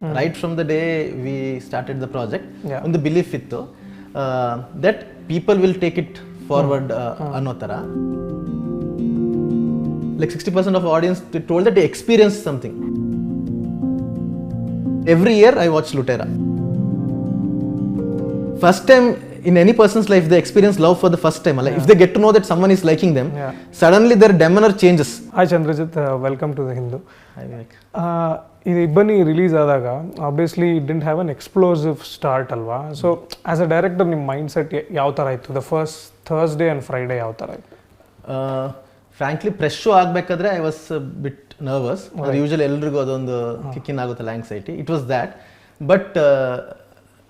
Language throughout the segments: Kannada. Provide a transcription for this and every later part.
Right from the day we started the project, ಒಂದು ಬಿಲೀಫ್ ಇತ್ತು that people will take it forward ಅನ್ನೋ ಥರ. Like 60% of audience told that they experienced something. Every year I watch Lootera. First time in any person's life they experience love for the first time. Like if they get to know that someone is liking them, suddenly their demeanor changes. Hi Chandrajith, welcome to the Hindu. Hi Vivek. ಇದು ಇಬ್ಬನಿ ರಿಲೀಸ್ ಆದಾಗ obviously it didn't have an explosive start ಅಲ್ವಾ? ಸೊ ಆಸ್ ಅ ಡೈರೆಕ್ಟರ್ ನಿಮ್ಮ ಮೈಂಡ್ ಸೆಟ್ ಯಾವ ಥರ ಇತ್ತು? The first Thursday and Friday ಯಾವ ಥರ ಇತ್ತು? ಫ್ರಾಂಕ್ಲಿ ಪ್ರೆಸ್ ಶೋ ಆಗಬೇಕಾದ್ರೆ I was bit nervous. Usually ಎಲ್ರಿಗೂ ಅದೊಂದು ಕಿಕ್ಕಿನ್ ಆಗುತ್ತಲ್ಲ anxiety. It was that. But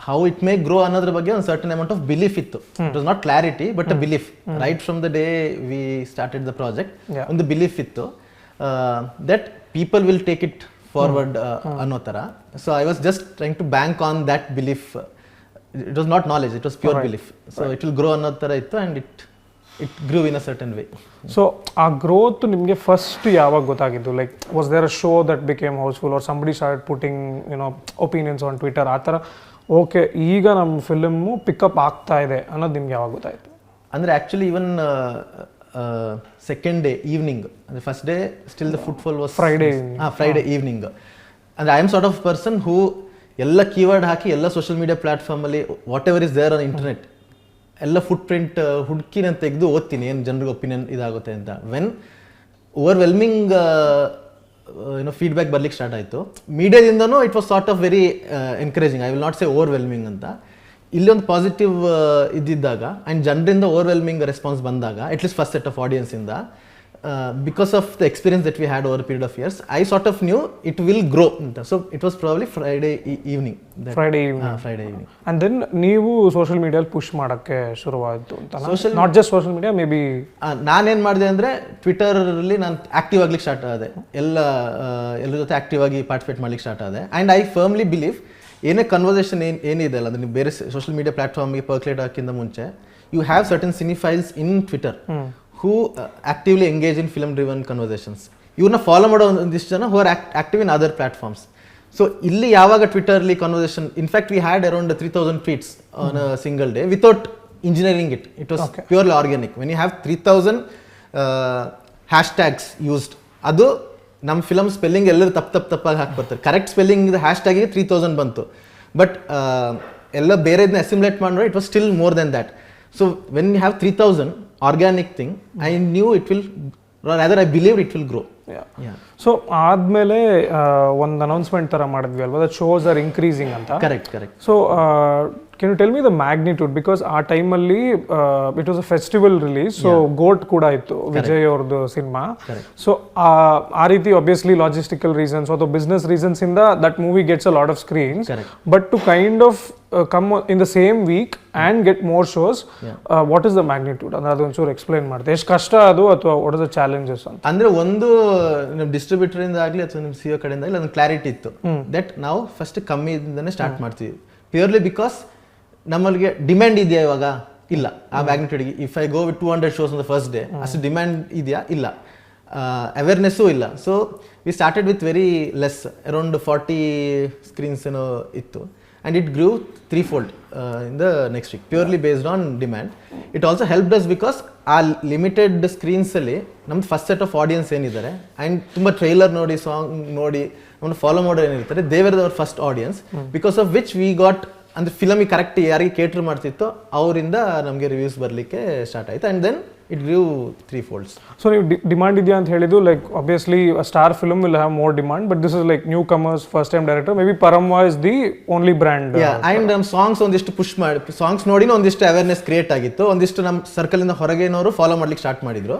how it may grow ಅನ್ನೋದ್ರ ಬಗ್ಗೆ ಒಂದು ಸರ್ಟನ್ ಅಮೌಂಟ್ ಆಫ್ ಬಿಲೀಫ್ ಇತ್ತು. It was not clarity but a belief. Right from the day we started the project ಒಂದು ಬಿಲೀಫ್ ಇತ್ತು that people will take it forward ಅನ್ನೋ ಥರ. So I was just trying to bank on that belief. It was not knowledge, it was pure belief. So it will grow ಅನ್ನೋ ಥರ ಇತ್ತು and it grew in a certain way. So ಆ ಗ್ರೋತ್ ನಿಮಗೆ ಫಸ್ಟ್ ಯಾವಾಗ ಗೊತ್ತಾಗಿದ್ದು? Like was there a show that became housefull or somebody start putting opinions on Twitter, ಆ ಥರ ಓಕೆ ಈಗ ನಮ್ಮ ಫಿಲ್ಮು ಪಿಕಪ್ ಆಗ್ತಾ ಇದೆ ಅನ್ನೋದು ನಿಮ್ಗೆ ಯಾವಾಗ ಗೊತ್ತಾಯಿತು? ಅಂದರೆ actually even second day evening, ಅಂದರೆ first day still the footfall was Friday evening. ಅಂದರೆ I am sort of person who ಎಲ್ಲ ಕೀವರ್ಡ್ ಹಾಕಿ ಎಲ್ಲ ಸೋಷಿಯಲ್ ಮೀಡಿಯಾ ಪ್ಲಾಟ್ಫಾರ್ಮಲ್ಲಿ whatever is there on internet ಎಲ್ಲ ಫುಟ್ ಪ್ರಿಂಟ್ ಹುಡುಕಿ ನಾನು ತೆಗೆದು ಓದ್ತೀನಿ ಏನು ಜನರಿಗೆ ಒಪಿನಿಯನ್ ಇದಾಗುತ್ತೆ ಅಂತ. ವೆನ್ ಓವರ್ವೆಲ್ಮಿಂಗ್ ಫೀಡ್ಬ್ಯಾಕ್ ಬರ್ಲಿಕ್ಕೆ ಸ್ಟಾರ್ಟ್ ಆಯಿತು ಮೀಡಿಯಾದಿಂದನೂ, it was sort of very encouraging. I will not say overwhelming ಅಂತ. ಇಲ್ಲಿ ಒಂದು ಪಾಸಿಟಿವ್ ಇದ್ದಿದ್ದಾಗ ಆ್ಯಂಡ್ ಜನರಿಂದ ಓವರ್ವೆಲ್ಮಿಂಗ್ ರೆಸ್ಪಾನ್ಸ್ ಬಂದಾಗ ಅಟ್ಲೀಸ್ಟ್ ಫಸ್ಟ್ ಸೆಟ್ ಆಫ್ ಆಡಿಯನ್ಸಿಂದ, because of the experience that we had over period of years, I sort of knew it will grow ಅಂತ. So it was probably Friday evening. And then ನೀವು ಸೋಷಿಯಲ್ ಮೀಡಿಯಲ್ಲಿ ಪುಷ್ ಮಾಡೋಕ್ಕೆ ಶುರುವಾಯಿತು ಅಂತ? Not just social media, maybe ನಾನೇನು ಮಾಡಿದೆ ಅಂದರೆ ಟ್ವಿಟರಲ್ಲಿ ನಾನು ಆ್ಯಕ್ಟಿವ್ ಆಗ್ಲಿಕ್ಕೆ ಸ್ಟಾರ್ಟ್ ಆದೆ. ಎಲ್ಲರ ಜೊತೆ ಆ್ಯಕ್ಟಿವ್ ಆಗಿ ಪಾರ್ಟಿಸಿಪೇಟ್ ಮಾಡ್ಲಿಕ್ಕೆ ಸ್ಟಾರ್ಟ್ ಆದೆ. ಆ್ಯಂಡ್ ಐ ಫರ್ಮ್ಲಿ ಬಿಲೀವ್ ಏನೇ ಕನ್ವರ್ಸೇಷನ್ ಏನಿದೆ ಅಲ್ಲ, ಅಂದರೆ ನೀವು ಬೇರೆ ಸೋಷಿಯಲ್ ಮೀಡಿಯಾ ಪ್ಲಾಟ್ಫಾರ್ಮ್ಗೆ ಪರ್ಕ್ಲೇಟ್ ಹಾಕಿಂತ ಮುಂಚೆ you have certain cinephiles in Twitter who actively engage in film driven conversations. ಇವ್ರನ್ನ ಫಾಲೋ ಮಾಡೋ ಒಂದಿಷ್ಟು ಜನ who are active in other platforms. So ಇಲ್ಲಿ ಯಾವಾಗ ಟ್ವಿಟರ್ಲಿ conversation, in fact we had around 3000 tweets on a single day without engineering it. It was purely organic. When you have 3000 hashtags used, ಅದು ನಮ್ಮ ಫಿಲಮ್ ಸ್ಪೆಲ್ಲಿಂಗ್ ಎಲ್ಲರೂ ತಪ್ಪಾಗಿ ಹಾಕ್ಬರ್ತಾರೆ. ಕರೆಕ್ಟ್ ಸ್ಪೆಲ್ಲಿಂಗ್ ಹ್ಯಾಶ್ ಟ್ಯಾಗಿಗೆ 3000 ಬಂತು. ಬಟ್ ಎಲ್ಲ ಬೇರೆದನ್ನ ಅಸಿಮ್ಯುಲೇಟ್ ಮಾಡಿದ್ರೆ it was still more than that. So when you have 3000 organic thing, I knew it will, rather I believe it will grow. So ಆದಮೇಲೆ ಒಂದು ಅನೌನ್ಸ್ಮೆಂಟ್ ಥರ ಮಾಡಿದ್ವಿ ಅಲ್ವಾ, ದ ಶೋಸ್ ಆರ್ ಇನ್ಕ್ರೀಸಿಂಗ್ ಅಂತ. Correct. So can you tell me the magnitude? Because ಆ ಟೈಮಲ್ಲಿ it was a festival release, so GOAT ಕೂಡ ಇತ್ತು ವಿಜಯ್ ಅವ್ರದ್ದು ಸಿನಿಮಾ. ಸೊ ಆ ರೀತಿ ಆಬ್ವಿಯಸ್ಲಿ ಲಾಜಿಸ್ಟಿಕಲ್ ರೀಸನ್ಸ್ ಅಥವಾ ಬಿಸ್ನೆಸ್ ರೀಸನ್ಸ್ ಇಂದ that movie gets a lot of screens, but to kind of come in the same week and get more shows, what is the magnitude? ಅಂದ್ರೆ ಅದೊಂಚೂರು ಎಕ್ಸ್ಪ್ಲೈನ್ ಮಾಡ್ತೀವಿ. ಎಷ್ಟು ಕಷ್ಟ ಅದು ಅಥವಾ what are the challenges ಅಂತ? ಅಂದ್ರೆ ಒಂದು ನಮ್ಮ ಡಿಸ್ಟ್ರಿಬ್ಯೂಟರ್ ಇಂದ ಆಗಲಿ ಅಥವಾ ನಿಮ್ಮ ಸಿಒ ಕಡೆಯಿಂದ ಆಗಲಿ ಒಂದು ಕ್ಲಾರಿಟಿ ಇತ್ತು ದಟ್ ನಾವು ಫಸ್ಟ್ ಕಮ್ಮಿಯಿಂದನೇ ಸ್ಟಾರ್ಟ್ ಮಾಡ್ತೀವಿ. ಪ್ಯೂರ್ಲಿ ಬಿಕಾಸ್ ನಮ್ಮಲ್ಲಿಗೆ ಡಿಮ್ಯಾಂಡ್ ಇದೆಯಾ ಇವಾಗ? ಇಲ್ಲ. ಆ ಮ್ಯಾಗ್ನಿಟ್ಯೂಡ್ಗೆ if I go with 200 shows on the first day, ಅಷ್ಟು ಡಿಮ್ಯಾಂಡ್ ಇದೆಯಾ? ಇಲ್ಲ. ಅವೇರ್ನೆಸ್ಸು ಇಲ್ಲ. So we started with very less, around 40 screens ಏನೋ ಇತ್ತು. And it grew threefold in the next week, purely based on demand. It also helped us because our limited screens alli namdu first set of audience enidare and tumba trailer nodi song nodi namnu follow ಮಾಡೋರು ಏನಿರ್ತಾರೆ, they were our first audience, because of which we got, ಅಂದ್ರೆ ಫಿಲಮ್ ಕರೆಕ್ಟ್ ಯಾರಿಗೆ ಕೇಟರ್ ಮಾಡ್ತಿತ್ತೋ ಅವರಿಂದ ನಮಗೆ ರಿವ್ಯೂಸ್ ಬರಲಿಕ್ಕೆ ಸ್ಟಾರ್ಟ್ ಆಯಿತು. And then it grew 3 folds. ಸೊ ನೀವು ಡಿಮಾಂಡ್ ಇದೆಯಾ ಅಂತ ಹೇಳಿದ್ದು, like obviously star film will have more demand, but this is like newcomers, first time director, maybe Paramvah is the only brand. And ನಮ್ಮ ಸಾಂಗ್ಸ್ ಒಂದಿಷ್ಟು ಪುಷ್ ಮಾಡಿ, ಸಾಂಗ್ಸ್ ನೋಡಿನ ಒಂದಿಷ್ಟು ಅವೇರ್ನೆಸ್ ಕ್ರಿಯೇಟ್ ಆಗಿತ್ತು. ಒಂದಿಷ್ಟು ನಮ್ಮ ಸರ್ಕಲಿಂದ ಹೊರಗೇನವರು ಫಾಲೋ ಮಾಡ್ಲಿಕ್ಕೆ ಸ್ಟಾರ್ಟ್ ಮಾಡಿದ್ರು.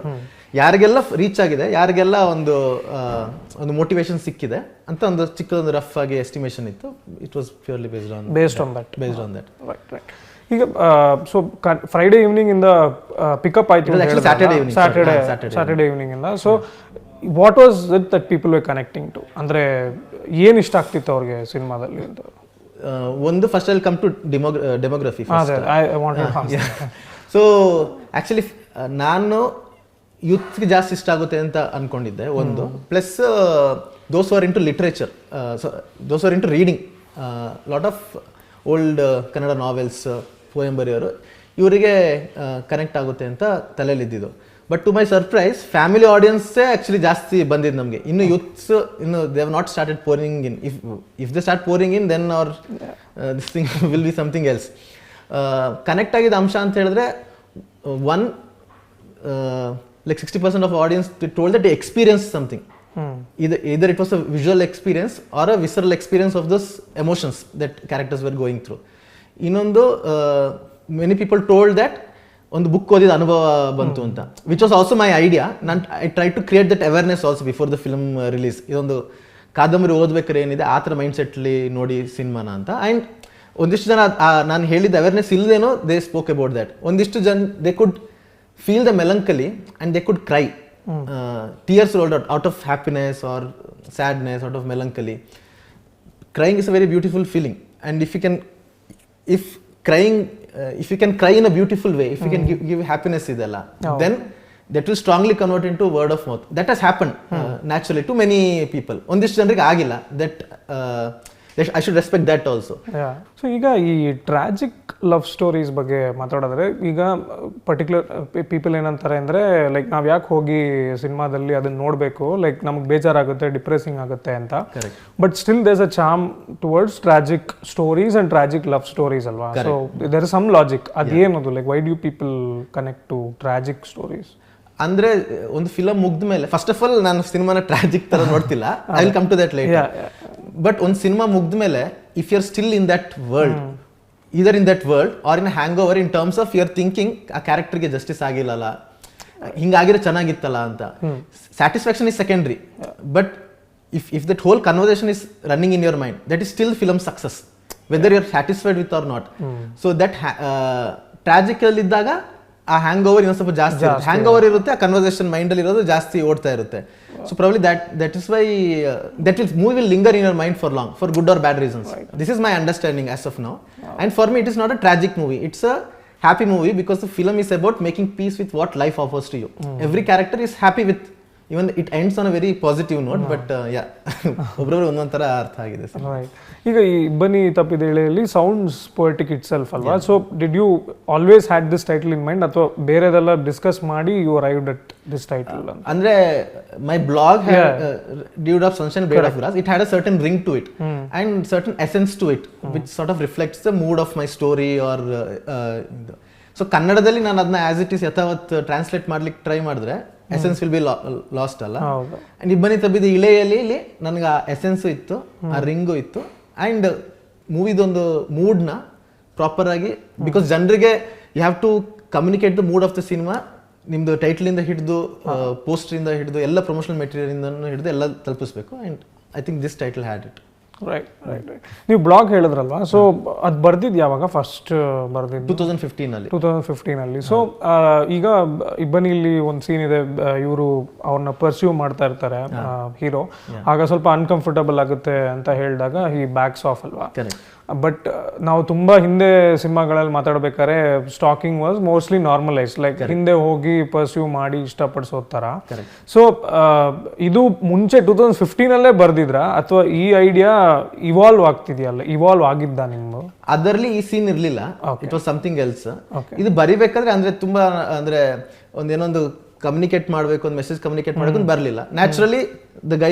ಯಾರಿಗೆಲ್ಲ ರೀಚ್ ಆಗಿದೆ, ಯಾರಿಗೆಲ್ಲ ಒಂದು ಮೋಟಿವೇಶನ್ ಸಿಕ್ಕಿದೆ ಅಂತ ಒಂದು ಚಿಕ್ಕದೊಂದು ರಫ್ ಆಗಿ ಎಸ್ಟಿಮೇಷನ್ ಇತ್ತು. It was purely based on that. Right. ಈಗ ಸೊ ಫ್ರೈಡೇ ಈವ್ನಿಂಗ್ ಇಂದ ಪಿಕಪ್ ಆಯ್ತು, ಸ್ಯಾಟರ್ಡೇ ಈವ್ನಿಂಗ್ ಇಂದ. So what was it that people were connecting to? ಅಂದರೆ ಏನು ಇಷ್ಟ ಆಗ್ತಿತ್ತು ಅವ್ರಿಗೆ ಸಿನಿಮಾದಲ್ಲಿ ಅಂತ? ಒಂದು ಫಸ್ಟ್ ಅಲ್ಲಿ come to demography. So actually ನಾನು ಯೂತ್ಗೆ ಜಾಸ್ತಿ ಇಷ್ಟ ಆಗುತ್ತೆ ಅಂತ ಅನ್ಕೊಂಡಿದ್ದೆ ಒಂದು. Plus those who are into literature, those who are into reading, lot of old Kannada novels, poem ಬರೆಯೋರು ಇವರಿಗೆ ಕನೆಕ್ಟ್ ಆಗುತ್ತೆ ಅಂತ ತಲೆಯಲ್ಲಿದ್ದಿದ್ದು. But to my surprise family ಆಡಿಯನ್ಸೇ ಆ್ಯಕ್ಚುಲಿ ಜಾಸ್ತಿ ಬಂದಿದ್ದು ನಮಗೆ. ಇನ್ನು ಯೂತ್ಸ್ ಇನ್ನು they have not started pouring in. If they start pouring in then our this thing will be something else. Connect ಆಗಿದ್ದ ಅಂಶ ಅಂತ ಹೇಳಿದ್ರೆ one like 60% of audience told that they experienced something. Either it was a visual experience or a visceral experience of those emotions that characters were going through. Innondu many people told that ಒಂದು ಬುಕ್ ಓದಿದ ಅನುಭವ ಬಂತು ಅಂತ, which was also my idea. I try to create that awareness also before the film release. ಇದೊಂದು ಕಾದಂಬರಿ ಓದ್ಬೇಕಾದ್ರೆ ಏನಿದೆ ಆ ಥರ ಮೈಂಡ್ ಸೆಟ್ಲಿ ನೋಡಿ ಸಿನಿಮಾನ ಅಂತ. ಆ್ಯಂಡ್ ಒಂದಿಷ್ಟು ಜನ ನಾನು ಹೇಳಿದ ಅವೇರ್ನೆಸ್ ಇಲ್ಲದೇನೋ ದೇ ಸ್ಪೋಕ್ ಅಬೌಟ್ ದ್ಯಾಟ್. ಒಂದಿಷ್ಟು ಜನ they could feel the melancholy and they could cry. Tears rolled out of happiness or sadness, out of melancholy. Crying is a very beautiful feeling, and if you can cry in a beautiful way, if you can give happiness idella, then that will strongly convert into word of mouth. That has happened naturally to many people. Ondishtu janrige agilla. That I should respect that also. So ಈಗ ಈ ಟ್ರಾಜಿಕ್ ಲವ್ ಸ್ಟೋರೀಸ್ ಬಗ್ಗೆ ಮಾತಾಡಿದ್ರೆ, ಈಗ ಪರ್ಟಿಕ್ಯುಲರ್ ಪೀಪಲ್ ಏನಂತಾರೆ ಅಂದರೆ, ಲೈಕ್ ನಾವು ಯಾಕೆ ಹೋಗಿ ಸಿನಿಮಾದಲ್ಲಿ ಅದನ್ನ ನೋಡಬೇಕು, ಲೈಕ್ ನಮ್ಗೆ ಬೇಜಾರಾಗುತ್ತೆ, ಡಿಪ್ರೆಸಿಂಗ್ ಆಗುತ್ತೆ ಅಂತ. But still there's a charm towards tragic stories and tragic love stories ಅಲ್ವಾ? So there is some logic. ಅದೇನದು, like why do people connect to tragic stories? ಅಂದ್ರೆ ಒಂದು ಫಿಲಮ್ ಮುಗ್ದ ಮೇಲೆ, ಫಸ್ಟ್ ಆಫ್ ಆಲ್ ನಾನು ಸಿನಿಮಾನ ಟ್ರಾಜಿಕ್ ತರ ನೋಡ್ತಿಲ್ಲ, I will come to that later. But ಒಂದು ಸಿನಿಮಾ ಮುಗ್ದ ಮೇಲೆ if you are still in that world, either in that world or in a hangover in terms of your thinking ಆ ಕ್ಯಾರೆಕ್ಟರ್ಗೆ ಜಸ್ಟಿಸ್ ಆಗಿಲ್ಲಲ್ಲ, ಹಿಂಗಾಗಿರೋ ಚೆನ್ನಾಗಿತ್ತಲ್ಲ ಅಂತ, satisfaction is secondary. But if that whole conversation is running in your mind, that is still film success, whether you are satisfied with or not. So that tragical ಇದ್ದಾಗ ಆ ಹ್ಯಾಂಗ್ ಓವರ್ ಇನ್ನೊಂದು ಸ್ವಲ್ಪ ಜಾಸ್ತಿ ಇರುತ್ತೆ. ಹ್ಯಾಂಗ್ ಓವರ್ ಇರುತ್ತೆ, ಆ ಕನ್ವರ್ಸೇಷನ್ ಮೈಂಡಲ್ಲಿ ಇರೋದು ಜಾಸ್ತಿ ಓಡ್ತಾ ಇರುತ್ತೆ. So probably that is why that movie will linger in your mind for long, for good or bad reasons. This is my understanding as of now. And for me it is not a tragic movie, it's a happy movie, because the film is about making peace with what life offers to you. Every character is happy with, even it ends on a very positive note. But ಒಬ್ಬರೊಬ್ಬರು ಒಂದೊಂದು ಥರ ಅರ್ಥ ಆಗಿದೆ. ಈಗ ಈ Ibbani Tabbida Ileyali sounds poetic itself ಅಲ್ವಾ? So did you always had this title in mind, ಅಥವಾ ಬೇರೆದೆಲ್ಲ ಡಿಸ್ಕಸ್ ಮಾಡಿ you arrived at this title? ಅಂದ್ರೆ my blog dude of sunshine blade of grass, it had a certain ring to it and certain essence to it, which sort of reflects the mood of my story. Or so ಕನ್ನಡದಲ್ಲಿ ನಾನು ಅದನ್ನ ಆಸ್ ಇಟ್ ಈಸ್ ಯಥಾವತ್ ಟ್ರಾನ್ಸ್ಲೇಟ್ ಮಾಡ್ಲಿಕ್ಕೆ ಟ್ರೈ ಮಾಡಿದ್ರೆ ಎಸೆನ್ಸ್ ವಿಲ್ ಬಿ ಲಾಸ್ಟ್ ಅಲ್ಲ. ಅಂಡ್ ಇಬ್ಬನಿ ತಬ್ಬಿದ ಇಳೆಯಲ್ಲಿ ನನಗೆ ಆ ಎಸೆನ್ಸು ಇತ್ತು, ಆ ರಿಂಗು ಇತ್ತು. ಆ್ಯಂಡ್ ಮೂವಿದೊಂದು ಮೂಡ್ನ ಪ್ರಾಪರ್ ಆಗಿ, ಬಿಕಾಸ್ ಜನರಿಗೆ you have to communicate the mood of the cinema. ನಿಮ್ದು ಟೈಟ್ಲಿಂದ ಹಿಡಿದು ಪೋಸ್ಟರಿಂದ ಹಿಡಿದು ಎಲ್ಲ ಪ್ರಮೋಷನಲ್ ಮೆಟೀರಿಯಲ್ ಹಿಡಿದು ಎಲ್ಲ ತಲುಪಿಸ್ಬೇಕು. And I think this title had it. Right. ನೀವು ಬ್ಲಾಗ್ ಹೇಳಿದ್ರಲ್ವಾ, ಸೊ ಅದು ಬರ್ದಿದ್ದು ಯಾವಾಗ ಫಸ್ಟ್ ಬರ್ದಿದ್ದು? 2015 ಸೊ ಈಗ ಇಬ್ಬನಿಲಿ ಒಂದು ಸೀನ್ ಇದೆ, ಇವರು ಅವ್ರನ್ನ ಪರ್ಸ್ಯೂ ಮಾಡ್ತಾ ಇರ್ತಾರೆ ಹೀರೋ, ಆಗ ಸ್ವಲ್ಪ ಅನ್ಕಂಫರ್ಟಬಲ್ ಆಗುತ್ತೆ ಅಂತ ಹೇಳಿದಾಗ ಹಿ ಬ್ಯಾಕ್ಸ್ ಆಫ್ ಅಲ್ವಾ? ಬಟ್ ನಾವು ತುಂಬಾ ಹಿಂದೆ ಸಿನಿಮಾಗಳಲ್ಲಿ ಮಾತಾಡ್ಬೇಕಾದ್ರೆ stalking was mostly normalise, like ಹಿಂದೆ ಹೋಗಿ ಪರ್ಸ್ಯೂ ಮಾಡಿ ಇಷ್ಟಪಡಿಸೋ ಥರ. ಸೊ ಇದು ಮುಂಚೆ 2015 ಬರ್ದಿದ್ರ, ಅಥವಾ ಈ ಐಡಿಯಾ ಇವಾಲ್ವ್ ಆಗ್ತಿದೆಯಲ್ಲ, ಇವಾಲ್ವ್ ಆಗಿದ್ದ ನಿಮ್ದು? ಅದರಲ್ಲಿ ಈ ಸೀನ್ ಇರ್ಲಿಲ್ಲ, ಇಟ್ ವಾಸ್ ಸಮಥಿಂಗ್ ಎಲ್ಸ್. ಇದು ಬರಿಬೇಕಾದ್ರೆ ಅಂದ್ರೆ ತುಂಬಾ ಅಂದ್ರೆ ಒಂದೇನೊಂದು ಕಮ್ಯುನಿಕೇಟ್ ಮಾಡಬೇಕು, ಒಂದು ಮೆಸೇಜ್ ಕಮ್ಯುನಿಕೇಟ್ ಮಾಡಬೇಕು ಬರಲಿಲ್ಲ. Naturally the guy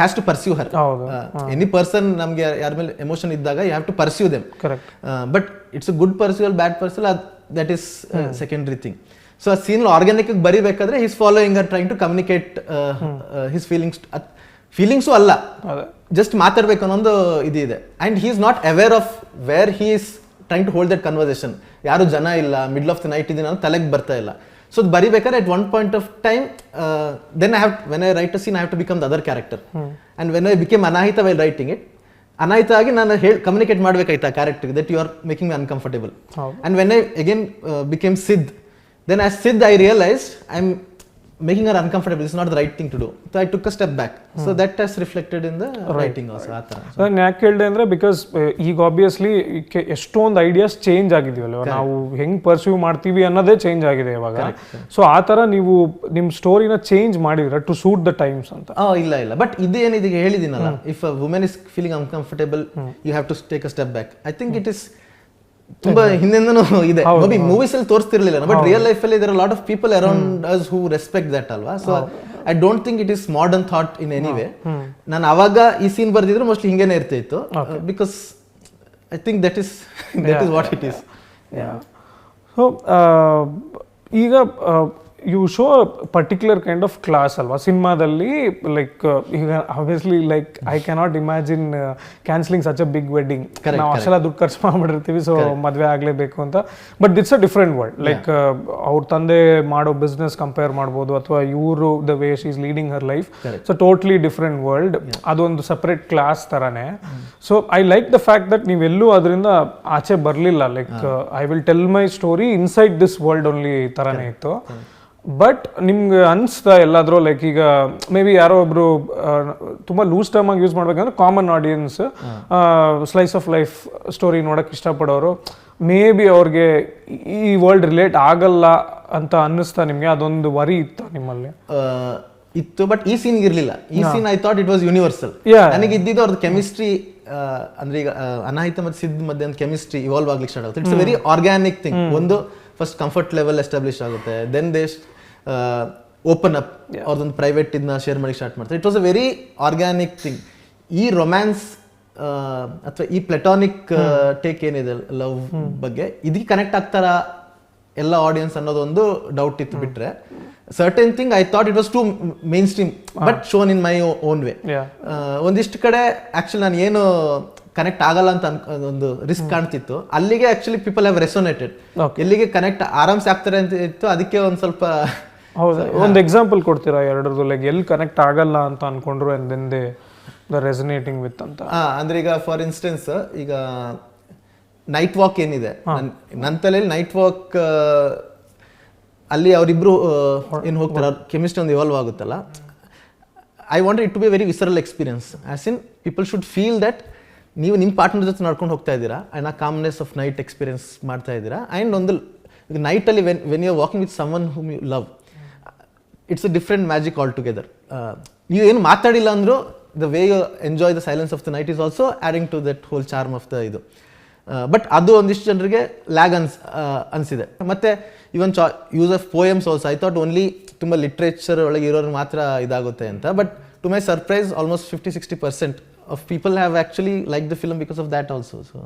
has to pursue her. Any person ನಮ್ಗೆ ಯಾರ ಮೇಲೆ ಎಮೋಷನ್ ಇದ್ದಾಗ you have to pursue them. But it's a good pursual, bad pursual, that is secondary thing. So ಆ ಸೀನ್ ಆರ್ಗ್ಯಾನಿಕ್ ಬರಿಬೇಕಾದ್ರೆ his following or trying to communicate his feelings ಅಲ್ಲ, ಜಸ್ಟ್ ಮಾತಾಡ್ಬೇಕು ಅನ್ನೊಂದು ಇದಿದೆ. And he is not aware of where he is trying to hold that conversation. ಯಾರು ಜನ ಇಲ್ಲ, ಮಿಡ್ಲ್ ಆಫ್ ದ ನೈಟ್ ಇದೀನಿ ಅನ್ನೋ ತಲೆಗೆ ಬರ್ತಾ ಇಲ್ಲ. So ಬರಿಬೇಕಾದ್ರೆ at one point of time, then when I write a scene, I have to become the other character. And when I became Anahita while writing it, Anahita ಆಗಿ ನಾನು ಕಮ್ಯುನಿಕೇಟ್ ಮಾಡ್ಬೇಕಾಯ್ತು ಆ character that you are making me uncomfortable. And when I again became Sid, then as Sid I realized I'm making her uncomfortable is not the right thing to do. So I took a step back. So that has reflected in the writing also. ನಾನು ಯಾಕೆ ಹೇಳಿದೆ ಅಂದರೆ ಬಿಕಾಸ್ ಈಗ ಆಬ್ವಿಯಸ್ಲಿ ಎಷ್ಟೊಂದು ಐಡಿಯಾಸ್ ಚೇಂಜ್ ಆಗಿದೆಯಲ್ಲ, ನಾವು ಹೆಂಗೆ ಪರ್ಸ್ಯೂ ಮಾಡ್ತೀವಿ ಅನ್ನೋದೇ ಚೇಂಜ್ ಆಗಿದೆ ಇವಾಗ. ಸೊ ಆ ಥರ ನೀವು ನಿಮ್ಮ ಸ್ಟೋರಿನ ಚೇಂಜ್ ಮಾಡಿದ್ರೆ ಟು ಸೂಟ್ ದ ಟೈಮ್ಸ್ ಅಂತ? ಇಲ್ಲ ಬಟ್ ಇದೇನಿದೆ ಹೇಳಿದ್ದೀನಲ್ಲ, if a women is feeling uncomfortable you have to take a step back. I think it is ತುಂಬಾ ಹಿಂದೆಂದನೂ ಇದೆ. ಮೇಬಿ ಮೂವೀಸ್ ಅಲ್ಲಿ ತೋರಿಸ್ತಿರ್ಲಿಲ್ಲ, ಬಟ್ ರಿಯಲ್ ಲೈಫ್ ಅಲ್ಲಿ there are lot of people around us who respect that ಅಲ್ವಾ. So I don't think it is modern thought in any way. ನಾನು ಅವಾಗ ಈ ಸೀನ್ ಬರ್ದಿದ್ರೆ ಮೋಸ್ಟ್ಲಿ ಹಿಂಗೇನೆ ಇರ್ತಿತ್ತು, because I think that is what it is. So ಈಗ you show particular kind of class ಅಲ್ವಾ ಸಿನಿಮಾದಲ್ಲಿ. ಲೈಕ್ ಈಗ obviously like I cannot imagine cancelling such a big wedding. ನಾವು ಅಷ್ಟೆಲ್ಲ ದುಡ್ಡು ಖರ್ಚು ಮಾಡಿಬಿಡ್ತೀವಿ, ಸೊ ಮದುವೆ ಆಗಲೇಬೇಕು ಅಂತ. But it's a different world. Like ಅವ್ರ ತಂದೆ ಮಾಡೋ ಬಿಸ್ನೆಸ್ ಕಂಪೇರ್ ಮಾಡ್ಬೋದು, ಅಥವಾ ಇವರು the way she is leading her life. So totally different world. ಅದೊಂದು ಸಪ್ರೇಟ್ ಕ್ಲಾಸ್ ಥರನೇ. So I like the fact that ನೀವೆಲ್ಲೂ ಅದರಿಂದ ಆಚೆ ಬರಲಿಲ್ಲ. Like I will tell my story inside this world only ಥರನೇ ಇತ್ತು. ಬಟ್ ನಿಮ್ಗೆ ಅನಿಸ್ತಾ ಎಲ್ಲಾದರೂ ಲೈಕ್ ಈಗ ಮೇ ಬಿ ಯಾರೋ ಒಬ್ರು ತುಂಬ ಲೂಸ್ ಟರ್ಮ್ ಆಗಿ ಯೂಸ್ ಮಾಡ್ಬೇಕಂದ್ರೆ common audience slice of life story ನೋಡೋಕೆ ಇಷ್ಟಪಡೋರು ಮೇ ಬಿ ಅವ್ರಿಗೆ ಈ ವರ್ಲ್ಡ್ ರಿಲೇಟ್ ಆಗಲ್ಲ ಅಂತ ಅನ್ನಿಸ್ತಾ ನಿಮಗೆ? ಅದೊಂದು ವರಿ ಇತ್ತು ನಿಮ್ಮಲ್ಲಿ? ಇತ್ತು, ಬಟ್ ಈ ಸೀನ್ ಇರಲಿಲ್ಲ. ಈ scene I thought it was universal. ನನಗೆ ಇದ್ದಿದ್ದು ಅವ್ರದ್ದು ಕೆಮಿಸ್ಟ್ರಿ, ಅಂದ್ರೆ ಈಗ ಅನಾಹಿತ ಮತ್ತು ಸಿದ್ಧ ಮಧ್ಯೆ ಒಂದು ಕೆಮಿಸ್ಟ್ರಿ ಇವಾಲ್ವ್ ಆಗ್ಲಿಕ್ಕೆ ಸ್ಟಾರ್ಟ್ ಆಗುತ್ತೆ. It's very organic thing. ಒಂದು ಫಸ್ಟ್ ಕಂಫರ್ಟ್ ಲೆವೆಲ್ ಎಸ್ಟಾಬ್ಲಿಷ್ ಆಗುತ್ತೆ, ದೆನ್ ದೇ ಓಪನ್ ಅಪ್, ಅವ್ರದ್ದೊಂದು ಪ್ರೈವೇಟ್ ಇದನ್ನ ಶೇರ್ ಮಾಡಿ ಸ್ಟಾರ್ಟ್ ಮಾಡ್ತಾರೆ. It was a very organic thing. ಈ ರೊಮ್ಯಾನ್ಸ್ ಅಥವಾ ಈ ಪ್ಲೆಟಾನಿಕ್ ಟೇಕ್ ಏನಿದೆ ಲವ್ ಬಗ್ಗೆ, ಇದಕ್ಕೆ ಕನೆಕ್ಟ್ ಆಗ್ತಾರ ಎಲ್ಲ ಆಡಿಯನ್ಸ್ ಅನ್ನೋದೊಂದು ಡೌಟ್ ಇತ್ತು. ಬಿಟ್ರೆ certain thing I thought it was to mainstream, but shown in my own way. ಒಂದಿಷ್ಟು ಕಡೆ ಆಕ್ಚುಲಿ ನಾನು ಏನು ಕನೆಕ್ಟ್ ಆಗಲ್ಲ ಅಂತ ಒಂದು ರಿಸ್ಕ್ ಕಾಣ್ತಿತ್ತು, ಅಲ್ಲಿಗೆ ಆಕ್ಚುಲಿ ಪೀಪಲ್ ಹ್ಯಾವ್ ರೆಸೋನೇಟೆಡ್. ಎಲ್ಲಿಗೆ ಕನೆಕ್ಟ್ ಆರಾಮ್ಸೆ ಆಗ್ತಾರೆ ಅಂತ ಇತ್ತು, ಅದಕ್ಕೆ ಒಂದು ಸ್ವಲ್ಪ. ಹೌದು, ಒಂದು ಎಕ್ಸಾಂಪಲ್ ಕೊಡ್ತೀರಾ ಎರಡರದ್ದು? ಲೈಕ್ ಎಲ್ಲಿ ಕನೆಕ್ಟ್ ಆಗಲ್ಲ ಅಂತ ಅನ್ಕೊಂಡ್ರು and then they the resonating with ಅಂತ. ಅಂದ್ರೆ ಈಗ ಫಾರ್ ಇನ್ಸ್ಟೆನ್ಸ್ ಈಗ ನೈಟ್ ವಾಕ್ ಏನಿದೆ, ನನ್ನ ತಲೆಯಲ್ಲಿ ನೈಟ್ ವಾಕ್ ಅಲ್ಲಿ ಅವರಿಬ್ರು ಏನು ಹೋಗ್ತಾರೆ, ಅವ್ರ ಕೆಮಿಸ್ಟ್ರಿ ಒಂದು ಇವಾಲ್ವ್ ಆಗುತ್ತಲ್ಲ. I want it to be very visceral experience, as in people should feel that ನೀವು ನಿಮ್ಮ ಪಾರ್ಟ್ನರ್ ಜೊತೆ ನಡ್ಕೊಂಡು ಹೋಗ್ತಾ ಇದ್ದೀರಾ ಆ್ಯಂಡ್ ಆ ಕಾಮ್ನೆಸ್ ಆಫ್ ನೈಟ್ ಎಕ್ಸ್ಪೀರಿಯನ್ಸ್ ಮಾಡ್ತಾ ಇದ್ದೀರಾ. ಆ್ಯಂಡ್ ಒಂದು ನೈಟಲ್ಲಿ when you are walking with someone whom you love, it's a different magic all together. ನೀವು ಏನು ಮಾತಾಡಿಲ್ಲ ಅಂದರೂ the way you enjoy the silence of the night is also adding to that whole charm of the ಇದು. ಬಟ್ ಅದು ಒಂದಿಷ್ಟು ಜನರಿಗೆ ಲ್ಯಾಗ್ ಅನಿಸಿದೆ. ಮತ್ತು even use of poems also I thought only ತುಂಬ ಲಿಟ್ರೇಚರ್ ಒಳಗೆ ಇರೋರಿಗೆ ಮಾತ್ರ ಇದಾಗುತ್ತೆ ಅಂತ. But to my surprise almost 50-60% of people have actually liked the film because of that also.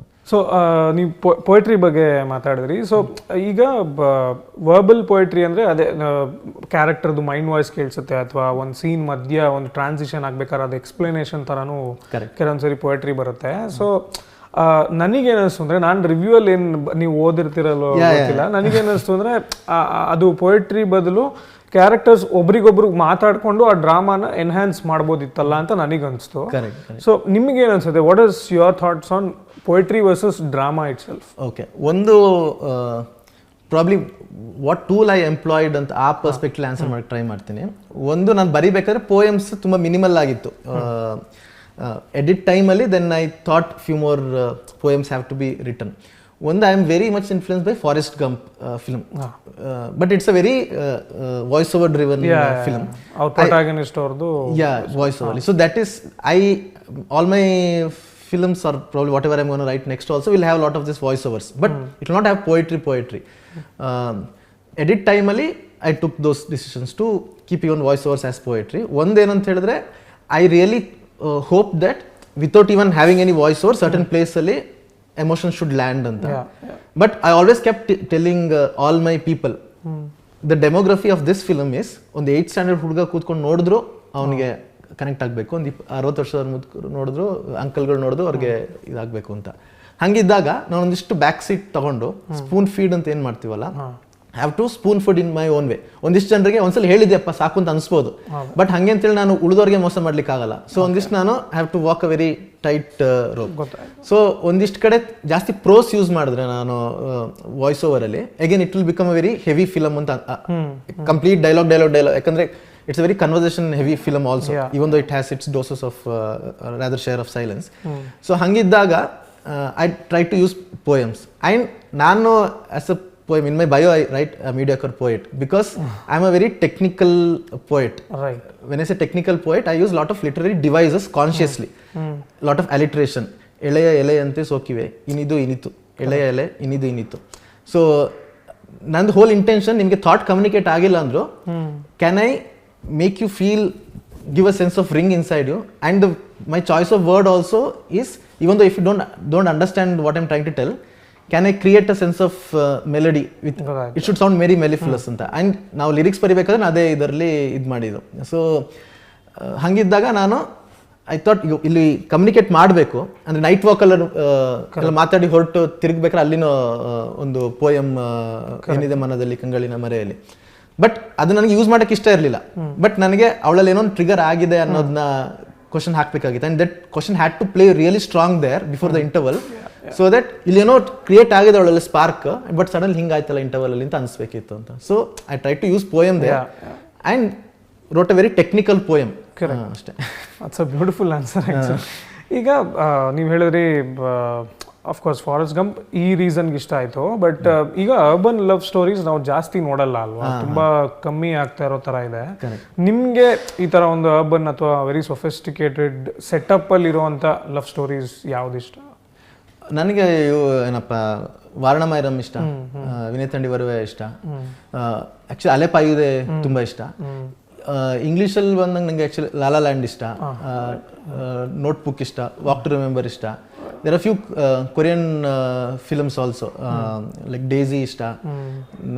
So ನೀವು ಪೊಯೆಟ್ರಿ ಬಗ್ಗೆ ಮಾತಾಡಿದ್ರಿ. ಸೊ ಈಗ ವರ್ಬಲ್ ಪೊಯೆಟ್ರಿ ಅಂದರೆ ಅದೇ ಕ್ಯಾರೆಕ್ಟರ್ದು ಮೈಂಡ್ ವಾಯ್ಸ್ ಕೇಳಿಸುತ್ತೆ, ಅಥವಾ ಒಂದು ಸೀನ್ ಮಧ್ಯ ಒಂದು ಟ್ರಾನ್ಸಿಷನ್ ಆಗ್ಬೇಕಾದ್ರೆ ಅದು ಎಕ್ಸ್ಪ್ಲನೇಷನ್ ಥರನೂ ಕೆಲವೊಂದ್ಸರಿ ಪೊಯೆಟ್ರಿ ಬರುತ್ತೆ. ಸೊ ನನಗೇನಿಸ್ತು ಅಂದರೆ, ನಾನು ರಿವ್ಯೂವಲ್ಲಿ ಏನು ನೀವು ಓದಿರ್ತಿರಲ್ಲೋ ಗೊತ್ತಿಲ್ಲ, ನನಗೇನಿಸ್ತು ಅಂದರೆ ಅದು ಪೊಯೆಟ್ರಿ ಬದಲು ಕ್ಯಾರೆಕ್ಟರ್ಸ್ ಒಬ್ರಿಗೊಬ್ರು ಮಾತಾಡ್ಕೊಂಡು ಆ ಡ್ರಾಮಾನ ಎನ್ಹ್ಯಾನ್ಸ್ ಮಾಡ್ಬೋದಿತ್ತಲ್ಲ ಅಂತ ನನಗನ್ನಿಸ್ತು. ಸೊ ನಿಮಗೇನು ಅನ್ಸುತ್ತೆ? What is your thoughts on poetry versus drama itself? Okay, ಒಂದು probably what tool I employed ಅಂತ ಆ ಪರ್ಸ್ಪೆಕ್ಟಿವ್ ಆನ್ಸರ್ ಮಾಡಿ ಟ್ರೈ ಮಾಡ್ತೀನಿ. ಒಂದು, ನಾನು ಬರಿಬೇಕಾದ್ರೆ ಪೋಯಮ್ಸ್ ತುಂಬ ಮಿನಿಮಲ್ ಆಗಿತ್ತು ಎಡಿಟ್ ಟೈಮಲ್ಲಿ. Then I thought few more poems have to be written. ಒಂದು, I am very much influenced by Forrest Gump film, but it's a very voice over driven film. Voice over. So that is all my films, or probably whatever I'm going to write next also, will have a lot of this voice overs, but it will not have poetry. Edit time ali I took those decisions to keep even voice overs as poetry. One ಏನು ಅಂತ ಹೇಳಿದ್ರೆ, I really hope that without even having any voice over, certain place ಅಲ್ಲಿ emotion should land anta. But I always kept telling all my people, the demography of this film is ಒಂದು 8th standard ಹುಡುಗ ಕೂತ್ಕೊಂಡು ನೋಡಿದ್ರು ಅವನಿಗೆ ಕನೆಕ್ಟ್ ಆಗಬೇಕು, ಒಂದು 60 ವರ್ಷದ ನೋಡಿದ್ರು ಅಂಕಲ್ಗಳು ನೋಡಿದ್ರು ಅವ್ರಿಗೆ ಇದಾಗಬೇಕು ಅಂತ. ಹಂಗಿದ್ದಾಗ ನಾನು ಒಂದಿಷ್ಟು ಬ್ಯಾಕ್ ಸೀಟ್ ತಗೊಂಡು ಸ್ಪೂನ್ ಫೀಡ್ ಅಂತ ಏನು ಮಾಡ್ತೀವಲ್ಲ, have to spoon fed in my own way. ಒಂದಿಷ್ಟು ಜನರಿಗೆ ಒಂದ್ಸಲ ಹೇಳಿದ್ಯಪ್ಪ ಸಾಕು ಅಂತ ಅನ್ಸ್ಬೋದು, ಬಟ್ ಹಂಗೆ ಅಂತೇಳಿ ನಾನು ಉಳಿದವ್ರಿಗೆ ಮೋಸ ಮಾಡ್ಲಿಕ್ಕೆ ಆಗಲ್ಲ. ಸೊ ಒಂದಿಷ್ಟು ನಾನು have to walk a very tight rope. So ಒಂದಿಷ್ಟು ಕಡೆ ಜಾಸ್ತಿ ಪ್ರೋಸ್ ಯೂಸ್ ಮಾಡಿದ್ರೆ ನಾನು ವಾಯ್ಸ್ ಓವರ್ ಅಲ್ಲಿ again it will become a very heavy film ಅಂತ, ಕಂಪ್ಲೀಟ್ ಡೈಲಾಗ್, ಯಾಕಂದ್ರೆ it's a very conversation heavy film also, even though it has its doses of rather share of silence. So ಹಂಗಿದ್ದಾಗ I try to use poems. And ನಾನು as a poem in my bio I write a mediocre poet because I am a very technical poet. Right. When I say technical poet, I use lot of literary devices consciously. Lot of alliteration. ಎಳೆಯ ಎಲೆ ಅಂತೆ ಸೋಕಿವೆ, ಇನಿದು ಇನಿತು, ಎಳೆಯ ಎಲೆ ಇನಿದು ಇನಿತು. ಸೊ ನಂದು ಹೋಲ್ ಇಂಟೆನ್ಷನ್ ನಿಮಗೆ ಥಾಟ್ ಕಮ್ಯುನಿಕೇಟ್ ಆಗಿಲ್ಲ ಅಂದ್ರು can I make you feel, give a sense of ring inside you. And my choice of word also is, even though if you don't understand what I'm trying to tell, can I create a sense of melody with it should sound very mellifluous ಅಂತ. ಆ್ಯಂಡ್ ನಾವು ಲಿರಿಕ್ಸ್ ಬರಿಬೇಕಾದ್ರೆ ಅದೇ ಇದರಲ್ಲಿ ಇದು ಮಾಡಿದ್ದು. ಸೊ ಹಂಗಿದ್ದಾಗ ನಾನು ಐ ಥಾಟ್ ಇಲ್ಲಿ ಕಮ್ಯುನಿಕೇಟ್ ಮಾಡಬೇಕು ಅಂದರೆ ನೈಟ್ ವಾಕಲ್ಲಿ ಮಾತಾಡಿ ಹೊರಟು ತಿರುಗಬೇಕಾದ್ರೆ ಅಲ್ಲಿನ ಒಂದು ಪೋಯಮ್ ಏನಿದೆ ಮನದಲ್ಲಿ ಕಂಗಳಿನ ಮರೆಯಲ್ಲಿ, ಬಟ್ ಅದು ನನಗೆ ಯೂಸ್ ಮಾಡೋಕ್ಕೆ ಇಷ್ಟ ಇರಲಿಲ್ಲ. ಬಟ್ ನನಗೆ ಅವಳಲ್ಲಿ ಏನೋ ಟ್ರಿಗರ್ ಆಗಿದೆ ಅನ್ನೋದನ್ನ ಕ್ವಶನ್ ಹಾಕಬೇಕಾಗಿತ್ತು. And that question had to play really strong there before the interval. So that ಇಲ್ಲಿ ಏನೋ ಕ್ರಿಯೇಟ್ ಆಗಿದೆ ಅವಳಲ್ಲಿ ಸ್ಪಾರ್ಕ್, ಬಟ್ ಸಡನ್ ಹಿಂಗಾಯ್ತಲ್ಲ ಇಂಟರ್ವಲ್ ಅಲ್ಲಿ ಅಂತ ಅನ್ಸ್ಬೇಕಿತ್ತು ಅಂತ. So I try to use poem there and wrote a very technical poem ಅಷ್ಟೇ. It's a beautiful answer. ಈಗ ನೀವು ಹೇಳಿದ್ರಿ ಅಫ್ಕೋರ್ಸ್ ಫಾರೆಸ್ಟ್ ಗಂಪ್ ಈ ರೀಸನ್ಗೆ ಇಷ್ಟ ಆಯಿತು, ಬಟ್ ಈಗ ಅರ್ಬನ್ ಲವ್ ಸ್ಟೋರೀಸ್ ನಾವು ಜಾಸ್ತಿ ನೋಡಲ್ಲ ಅಲ್ವಾ, ತುಂಬ ಕಮ್ಮಿ ಆಗ್ತಾ ಇರೋ ಥರ ಇದೆ. ನಿಮಗೆ ಈ ಥರ ಒಂದು ಅರ್ಬನ್ ಅಥವಾ ವೆರಿ ಸೊಫಿಸ್ಟಿಕೇಟೆಡ್ ಸೆಟಪ್ಪಲ್ಲಿ ಇರುವಂಥ ಲವ್ ಸ್ಟೋರೀಸ್ ಯಾವುದಿಷ್ಟ? ನನಗೆ ಏನಪ್ಪ ವಾರಣಮಾಯರಂ ಇಷ್ಟ, ವಿನಯ್ ತಂಡಿ ಬರುವೆ ಇಷ್ಟ, ಆ್ಯಕ್ಚುಲಿ ಅಲೆ ಪಾಯುದೆ ತುಂಬ ಇಷ್ಟ. ಇಂಗ್ಲೀಷಲ್ಲಿ ಬಂದಂಗೆ ನನಗೆ ಆ್ಯಕ್ಚುಲಿ ಲಾಲಾ ಲ್ಯಾಂಡ್ ಇಷ್ಟ, ನೋಟ್ ಬುಕ್ ಇಷ್ಟ, ವಾಕ್ ಟು ರಿಮೆಂಬರ್ ಇಷ್ಟ. There are few Korean films also like Daisy ಇಷ್ಟ.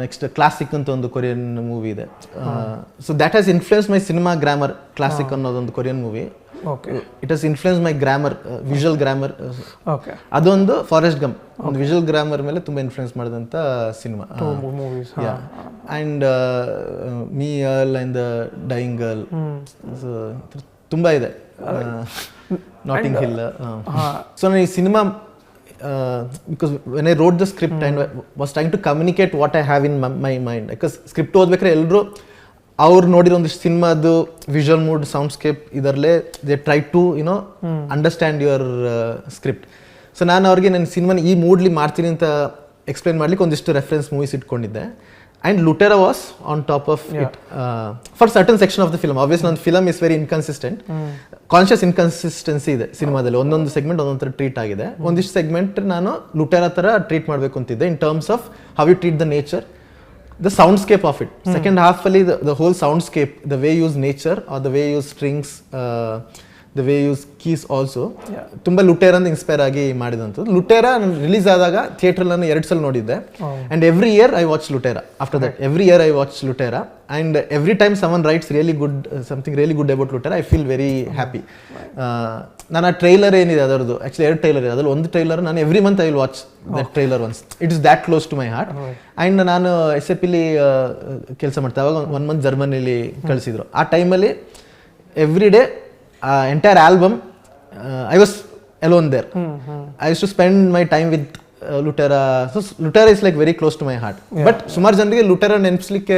ನೆಕ್ಸ್ಟ್ ಕ್ಲಾಸಿಕ್ ಅಂತ ಒಂದು ಕೊರಿಯನ್ ಮೂವಿ ಇದೆ. So that has influence my cinema grammar. Classic ಅನ್ನೋದೊಂದು Korean movie. It has influence my grammar, visual grammar. ಅದೊಂದು ಫಾರೆಸ್ಟ್ ಗಂಪ್ ಒಂದು ವಿಜುವಲ್ ಗ್ರಾಮರ್ ಮೇಲೆ ತುಂಬ ಇನ್ಫ್ಲುಯೆನ್ಸ್ ಮಾಡಿದಂಥ cinema. And Me Earl and the Dying Girl, ತುಂಬ ಇದೆ. ನಾಟಿಂಗ್ ಹಿಲ್. ಸೊ ನಾನು ಈ cinema because when I wrote the script and was trying to communicate what I have in my mind. Because script ಓದ್ಬೇಕಾದ್ರೆ ಎಲ್ಲರೂ ಅವ್ರು ನೋಡಿರೋ ಒಂದಿಷ್ಟು ಸಿನಿಮಾದು ವಿಜುವಲ್ ಮೂಡ್, ಸೌಂಡ್ಸ್ಕೇಪ್ ಇದರಲ್ಲೇ they try to you know understand your script. So ನಾನು ಅವ್ರಿಗೆ ನನ್ನ ಸಿನಿಮಾನ ಈ ಮೂಡ್ಲಿ ಮಾಡ್ತೀನಿ ಅಂತ ಎಕ್ಸ್ಪ್ಲೈನ್ ಮಾಡ್ಲಿಕ್ಕೆ ಒಂದಿಷ್ಟು ರೆಫರೆನ್ಸ್ ಮೂವೀಸ್ ಇಟ್ಕೊಂಡಿದ್ದೆ. And Lootera was on top of it for certain section of the film. Obviously ನನ್ನ film is very inconsistent, conscious inconsistency ಇದೆ ಸಿನಿಮಾದಲ್ಲಿ. ಒಂದೊಂದು ಸೆಗ್ಮೆಂಟ್ ಒಂದೊಂದು ಥರ ಟ್ರೀಟ್ ಆಗಿದೆ. ಒಂದಿಷ್ಟು ಸೆಗ್ಮೆಂಟ್ ನಾನು ಲುಟೆರಾ ಥರ ಟ್ರೀಟ್ ಮಾಡಬೇಕು ಅಂತಿದ್ದೆ in terms of how you treat the nature, the soundscape of it. Second half ಅಲ್ಲಿ the whole soundscape, the way you use nature or the way you use strings, the way you use keys also ತುಂಬಾ ಲುಟೇರಾ ಅಂತ ಇನ್ಸ್ಪೈರ್ ಆಗಿ ಮಾಡಿದಂಥದ್ದು. ಲುಟೇರಾ ರಿಲೀಸ್ ಆದಾಗ ಥಿಯೇಟ್ರಲ್ಲಿ ನಾನು 2 ಸಲ ನೋಡಿದ್ದೆ. And every year I watch Lootera. After that every year I watch Lootera. And every time someone writes really good, something really good about Lootera, I feel very happy. ನಾನು ಆ ಟ್ರೈಲರ್ ಏನಿದೆ ಅದರದ್ದು, ಆ್ಯಕ್ಚುಲಿ 2 ಟ್ರೈಲರ್ ಇದೆ, ಅದ್ರಲ್ಲಿ ಒಂದು ಟ್ರೈಲರ್ ನಾನು every month I will watch that trailer once. It is that close to my heart. And ನಾನು SAP ಕೆಲಸ ಮಾಡ್ತಾ ಅವಾಗ 1 ಮಂತ್ ಜರ್ಮನಿಲಿ ಕಳಿಸಿದ್ರು. ಆ ಟೈಮಲ್ಲಿ every day entire album I was alone there. I used to spend my time with Lootera. So Lootera is like very close to my heart. But ಸುಮಾರು ಜನರಿಗೆ Lootera ನೆನಪಿಸ್ಲಿಕ್ಕೆ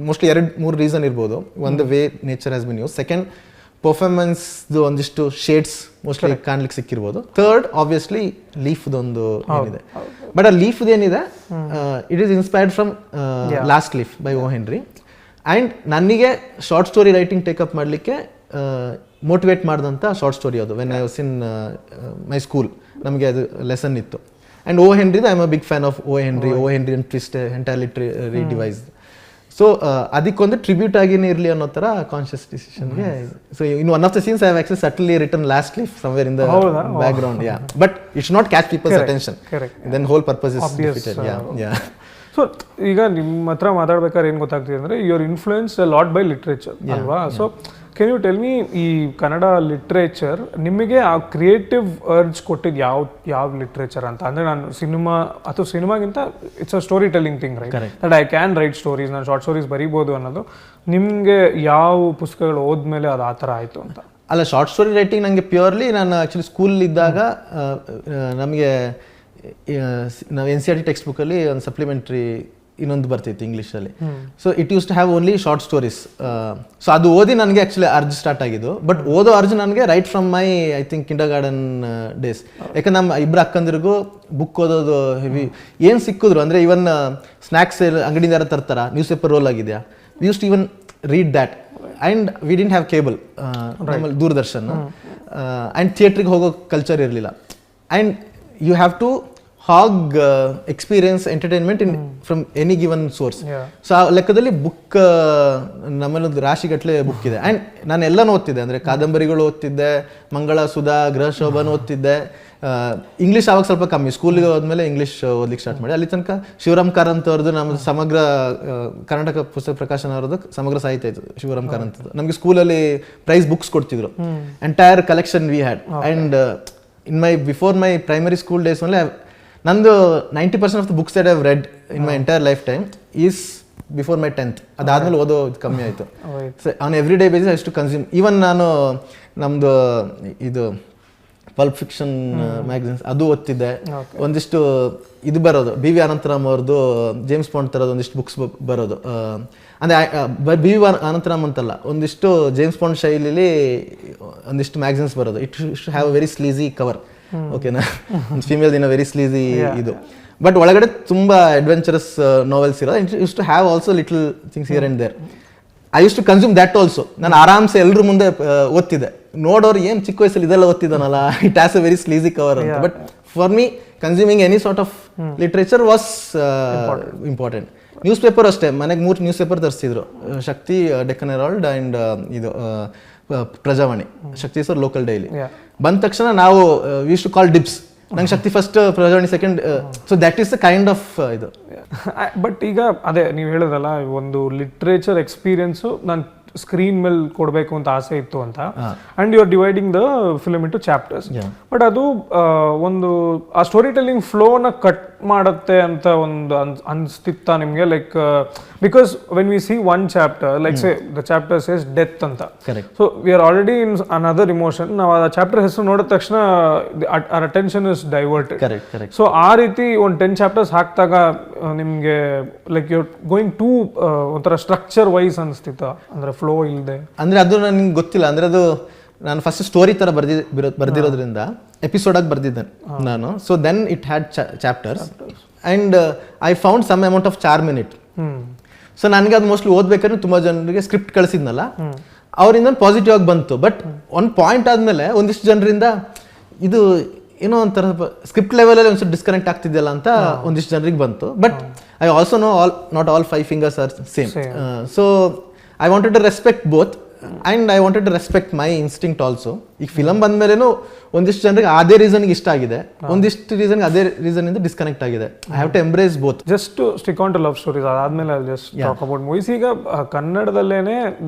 ಮೋಸ್ಟ್ಲಿ 2-3 ರೀಸನ್ ಇರ್ಬೋದು. One the way nature has been use. Second, ಪರ್ಫಾರ್ಮೆನ್ಸ್ದು ಒಂದಿಷ್ಟು ಶೇಡ್ಸ್ ಮೋಸ್ಟ್ಲಿ ಕಾಣ್ಲಿಕ್ಕೆ ಸಿಕ್ಕಿರ್ಬೋದು. ಥರ್ಡ್, ಆಬ್ವಿಯಸ್ಲಿ ಲೀಫ್ದೊಂದು ಏನಿದೆ. ಬಟ್ ಆ ಲೀಫ್ದು ಏನಿದೆ, it is inspired from Last Leaf by O Henry. And ನನಗೆ ಶಾರ್ಟ್ ಸ್ಟೋರಿ ರೈಟಿಂಗ್ ಟೇಕಪ್ ಮಾಡಲಿಕ್ಕೆ ಮೋಟಿವೇಟ್ ಮಾಡಿದಂಥ ಶಾರ್ಟ್ ಸ್ಟೋರಿ ಅದು. When I was in my school ನಮಗೆ ಅದು ಲೆಸನ್ ಇತ್ತು. ಆ್ಯಂಡ್ ಓ ಹೆನ್ರಿದು I am a big fan of O Henry and twist entirely redevise. So ಅದಕ್ಕೊಂದು ಟ್ರಿಬ್ಯೂಟ್ ಆಗಿನೇ ಇರಲಿ ಅನ್ನೋ ಥರ ಕಾನ್ಷಿಯಸ್ ಡಿಸಿಷನ್ಗೆ. So in one of the scenes I have actually subtly written Last Leaf somewhere in the background. Yeah, but it should not catch people's attention. Then whole purpose is defeated. Yeah. So ಈಗ ನಿಮ್ಮ ಹತ್ರ ಮಾತಾಡ್ಬೇಕಾದ್ರೆ ಏನು ಗೊತ್ತಾಗ್ತಿದೆ ಅಂದರೆ your influence lot by literature ಅಲ್ವಾ. So can you tell me ಈ ಕನ್ನಡ ಲಿಟ್ರೇಚರ್ ನಿಮಗೆ ಆ ಕ್ರಿಯೇಟಿವ್ ಅರ್ಜ್ ಕೊಟ್ಟಿದ್ದು ಯಾವ ಲಿಟ್ರೇಚರ್ ಅಂತ? ಅಂದರೆ ನಾನು ಸಿನಿಮಾ ಅಥವಾ ಸಿನಿಮಾಗಿಂತ it's a story telling thing, right? That I can write stories, ನಾನು ಶಾರ್ಟ್ ಸ್ಟೋರೀಸ್ ಬರೀಬೋದು ಅನ್ನೋದು ನಿಮಗೆ ಯಾವ ಪುಸ್ತಕಗಳು ಓದ್ಮೇಲೆ ಅದು ಆ ಥರ ಆಯಿತು ಅಂತ? ಅಲ್ಲ, ಶಾರ್ಟ್ ಸ್ಟೋರಿ ರೈಟಿಂಗ್ ನನಗೆ ಪ್ಯೂರ್ಲಿ ನಾನು ಆ್ಯಕ್ಚುಲಿ ಸ್ಕೂಲ್ ಇದ್ದಾಗ ನಮಗೆ ನಾವು NCERT ಟೆಕ್ಸ್ಟ್ ಬುಕ್ಕಲ್ಲಿ ಒಂದು ಸಪ್ಲಿಮೆಂಟ್ರಿ ಇನ್ನೊಂದು ಬರ್ತಿತ್ತು ಇಂಗ್ಲೀಷಲ್ಲಿ. So it use to have only short stories. So ಅದು ಓದಿ ನನಗೆ ಆ್ಯಕ್ಚುಲಿ ಅರ್ಜ್ ಸ್ಟಾರ್ಟ್ ಆಗಿದ್ದು. ಬಟ್ ಓದೋ ಅರ್ಜ್ ನನಗೆ right from my I think kindergarten days. ಯಾಕಂದ್ರೆ ನಮ್ಮ ಇಬ್ಬರು ಅಕ್ಕಂದಿರಿಗೂ ಬುಕ್ ಓದೋದು ಹೆವಿ ಏನು ಸಿಕ್ಕಿದ್ರು ಅಂದರೆ ಈವನ್ ಸ್ನ್ಯಾಕ್ಸ್ ಅಂಗಡಿಯಿಂದ ಯಾರು ತರ್ತಾರ, ನ್ಯೂಸ್ ಪೇಪರ್ ರೋಲ್ ಆಗಿದೆಯಾ, we use to even read that. And we didn't have cable, ನಮ್ಮಲ್ಲಿ ದೂರದರ್ಶನ್, ಆ್ಯಂಡ್ ಥಿಯೇಟ್ರಿಗೆ ಹೋಗೋ ಕಲ್ಚರ್ ಇರಲಿಲ್ಲ. ಆ್ಯಂಡ್ ಯು ಹ್ಯಾವ್ ಟು ಹಾಗ್ experience entertainment in from any given source. So ಆ ಲೆಕ್ಕದಲ್ಲಿ ಬುಕ್ ನಮ್ಮಲ್ಲೊಂದು ರಾಶಿಗಟ್ಟಲೆ ಬುಕ್ ಇದೆ. ಆ್ಯಂಡ್ ನಾನು ಎಲ್ಲನೂ ಓದ್ತಿದ್ದೆ, ಅಂದರೆ ಕಾದಂಬರಿಗಳು ಓದ್ತಿದ್ದೆ, ಮಂಗಳ, ಸುಧಾ, ಗೃಹಶೋಭನ ಓದ್ತಿದ್ದೆ. ಇಂಗ್ಲೀಷ್ ಆವಾಗ ಸ್ವಲ್ಪ ಕಮ್ಮಿ, ಸ್ಕೂಲಿಗೆ ಹೋದ್ಮೇಲೆ ಇಂಗ್ಲೀಷ್ ಓದ್ಲಿಕ್ಕೆ ಸ್ಟಾರ್ಟ್ ಮಾಡಿ. ಅಲ್ಲಿ ತನಕ ಶಿವರಾಮ್ ಕಾರಂತ್ ಅವ್ರದ್ದು, ನಮ್ಮ ಸಮಗ್ರ ಕರ್ನಾಟಕ ಪುಸ್ತಕ ಪ್ರಕಾಶನ ಅವ್ರದ್ದು ಸಮಗ್ರ ಸಾಹಿತ್ಯ ಇತ್ತು ಶಿವರಾಮ್ ಕಾರಂತದ್ದು. ನಮಗೆ ಸ್ಕೂಲಲ್ಲಿ ಪ್ರೈಸ್ ಬುಕ್ಸ್ ಕೊಡ್ತಿದ್ರು, entire collection we had. And in my before my primary school days ಮೇಲೆ ನಂದು 90% of the books that I have read in my entire lifetime is before my 10th. ಅದಾದ್ಮೇಲೆ ಓದೋ ಇದು ಕಮ್ಮಿ ಆಯಿತು. So on every day basis I to consume. Even ನಾನು ನಮ್ಮದು ಇದು ಪಲ್ಪ್ ಫಿಕ್ಷನ್ ಮ್ಯಾಗಝಿನ್ಸ್ ಅದು ಓದ್ತಿದ್ದೆ. ಒಂದಿಷ್ಟು ಇದು ಬರೋದು BV ಅನಂತರಾಮ್ ಅವ್ರದ್ದು ಜೇಮ್ಸ್ ಬಾಂಡ್ ಥರದ್ದು ಒಂದಿಷ್ಟು ಬುಕ್ಸ್ ಬರೋದು. ಅಂದರೆ BV ಅನಂತರಾಮ್ ಅಂತಲ್ಲ, ಒಂದಿಷ್ಟು ಜೇಮ್ಸ್ ಬಾಂಡ್ ಶೈಲಿಲಿ ಒಂದಿಷ್ಟು ಮ್ಯಾಗಝಿನ್ಸ್ ಬರೋದು. It should have a very sleazy cover, ಓಕೆನಾ, female in a very sleazy ಇದು. ಬಟ್ ಒಳಗಡೆ ತುಂಬ ಅಡ್ವೆಂಚರಸ್ ನಾವೆಲ್ಸ್ ಇರೋದು. It use to have also little things here and there. I use to consume that also. ನಾನು ಆರಾಮ್ಸೆ ಎಲ್ಲರ ಮುಂದೆ ಓದ್ತಿದ್ದೆ, ನೋಡೋರು ಏನು ಚಿಕ್ಕ ವಯಸ್ಸಲ್ಲಿ ಇದೆಲ್ಲ ಓದ್ತಿದ್ದಾನಲ್ಲ, it has a very sleazy cover ಅಂತ. But for me consuming any sort of literature was important. Newspaper ಅಷ್ಟೇ, ಮನೆಗೆ 3 ನ್ಯೂಸ್ ಪೇಪರ್ ತರಿಸ್ತಿದ್ರು, ಶಕ್ತಿ, ಡೆಕ್ಕನ್ ಹೆರಾಲ್ಡ್ ಆ್ಯಂಡ್ ಇದು Prajavani. Shakti sir local daily ಬಂದ ತಕ್ಷಣ ನಾವು we use to call dibs. ನಂಗೆ Shakti first, Prajavani second. So that is the kind of ಇದು. ಬಟ್ ಈಗ ಅದೇ ನೀವು ಹೇಳಿದ್ರಲ್ಲ, ಒಂದು ಲಿಟ್ರೇಚರ್ ಎಕ್ಸ್ಪೀರಿಯನ್ಸು ನಾನು ಸ್ಕ್ರೀನ್ ಮೇಲೆ ಕೊಡಬೇಕು ಅಂತ ಆಸೆ ಇತ್ತು ಅಂತ. And you are dividing the film into chapters. But ಅದು ಒಂದು ಆ ಸ್ಟೋರಿ ಟೆಲ್ಲಿಂಗ್ ಫ್ಲೋನ ಕಟ್ ಮಾಡುತ್ತೆ ಅಂತ ಒಂದು ಅನಿಸ್ತಿತ್ತ ನಿಮಗೆ? Like because when we see one chapter, like say the chapter says death ಅಂತ, so we are already in another emotion. ನಾವು ಆ ಚಾಪ್ಟರ್ ಹೆಸರು ನೋಡಿದ ತಕ್ಷಣ our attention is diverted. So ಆ ರೀತಿ ಒಂದು 10 ಚಾಪ್ಟರ್ಸ್ ಹಾಕಿದಾಗ ನಿಮಗೆ ಲೈಕ್ ಯು ಗೋಯಿಂಗ್ ಟು ಒಂಥರ ಸ್ಟ್ರಕ್ಚರ್ ವೈಸ್ ಅನಿಸ್ತಿತ್ತ, ಅಂದ್ರೆ ಫ್ಲೋ ಇಲ್ಲದೆ? ಅಂದರೆ ಅದು ನನಗೆ ಗೊತ್ತಿಲ್ಲ. ಅಂದರೆ ಅದು ನಾನು ಫಸ್ಟ್ ಸ್ಟೋರಿ ಥರ ಬರ್ದಿರೋದ್ರಿಂದ ಎಪಿಸೋಡ್ ಆಗಿ ಬರ್ದಿದ್ದೇನೆ ನಾನು. So then it had chapters and I found some amount of charm in it. So ನನಗೆ ಅದು ಮೋಸ್ಟ್ಲಿ ಓದ್ಬೇಕಾದ್ರೆ ತುಂಬ ಜನರಿಗೆ ಸ್ಕ್ರಿಪ್ಟ್ ಕಳಿಸಿದ್ನಲ್ಲ, ಅವರಿಂದ ಪಾಸಿಟಿವ್ ಆಗಿ ಬಂತು. ಬಟ್ ಒಂದು ಪಾಯಿಂಟ್ ಆದಮೇಲೆ ಒಂದಿಷ್ಟು ಜನರಿಂದ ಇದು ಏನೋ ಒಂಥರ ಸ್ಕ್ರಿಪ್ಟ್ ಲೆವೆಲಲ್ಲಿ ಒಂದ್ಸಲ ಡಿಸ್ಕನೆಕ್ಟ್ ಆಗ್ತಿದೆಯಲ್ಲ ಅಂತ ಒಂದಿಷ್ಟು ಜನರಿಗೆ ಬಂತು. But I also know not all 5 fingers are same. So I wanted to respect both and I wanted to respect my instinct also. ಈಗ ಫಿಲಮ್ ಬಂದ್ಮೇಲೆನೂ ಒಂದಿಷ್ಟು ಜನರಿಗೆ ಅದೇ ರೀಸನ್ಗೆ ಇಷ್ಟ ಆಗಿದೆ, ಒಂದಿಷ್ಟು ರೀಸನ್ಗೆ ಅದೇ ರೀಸನ್ ಇಂದ ಡಿಸ್ಕನೆಕ್ಟ್ ಆಗಿದೆ. I have to embrace both. Just to stick on to love stories. ಅದಾದ್ಮೇಲೆ I just talk about movies. ಈಗ ಕನ್ನಡದಲ್ಲೇನೆ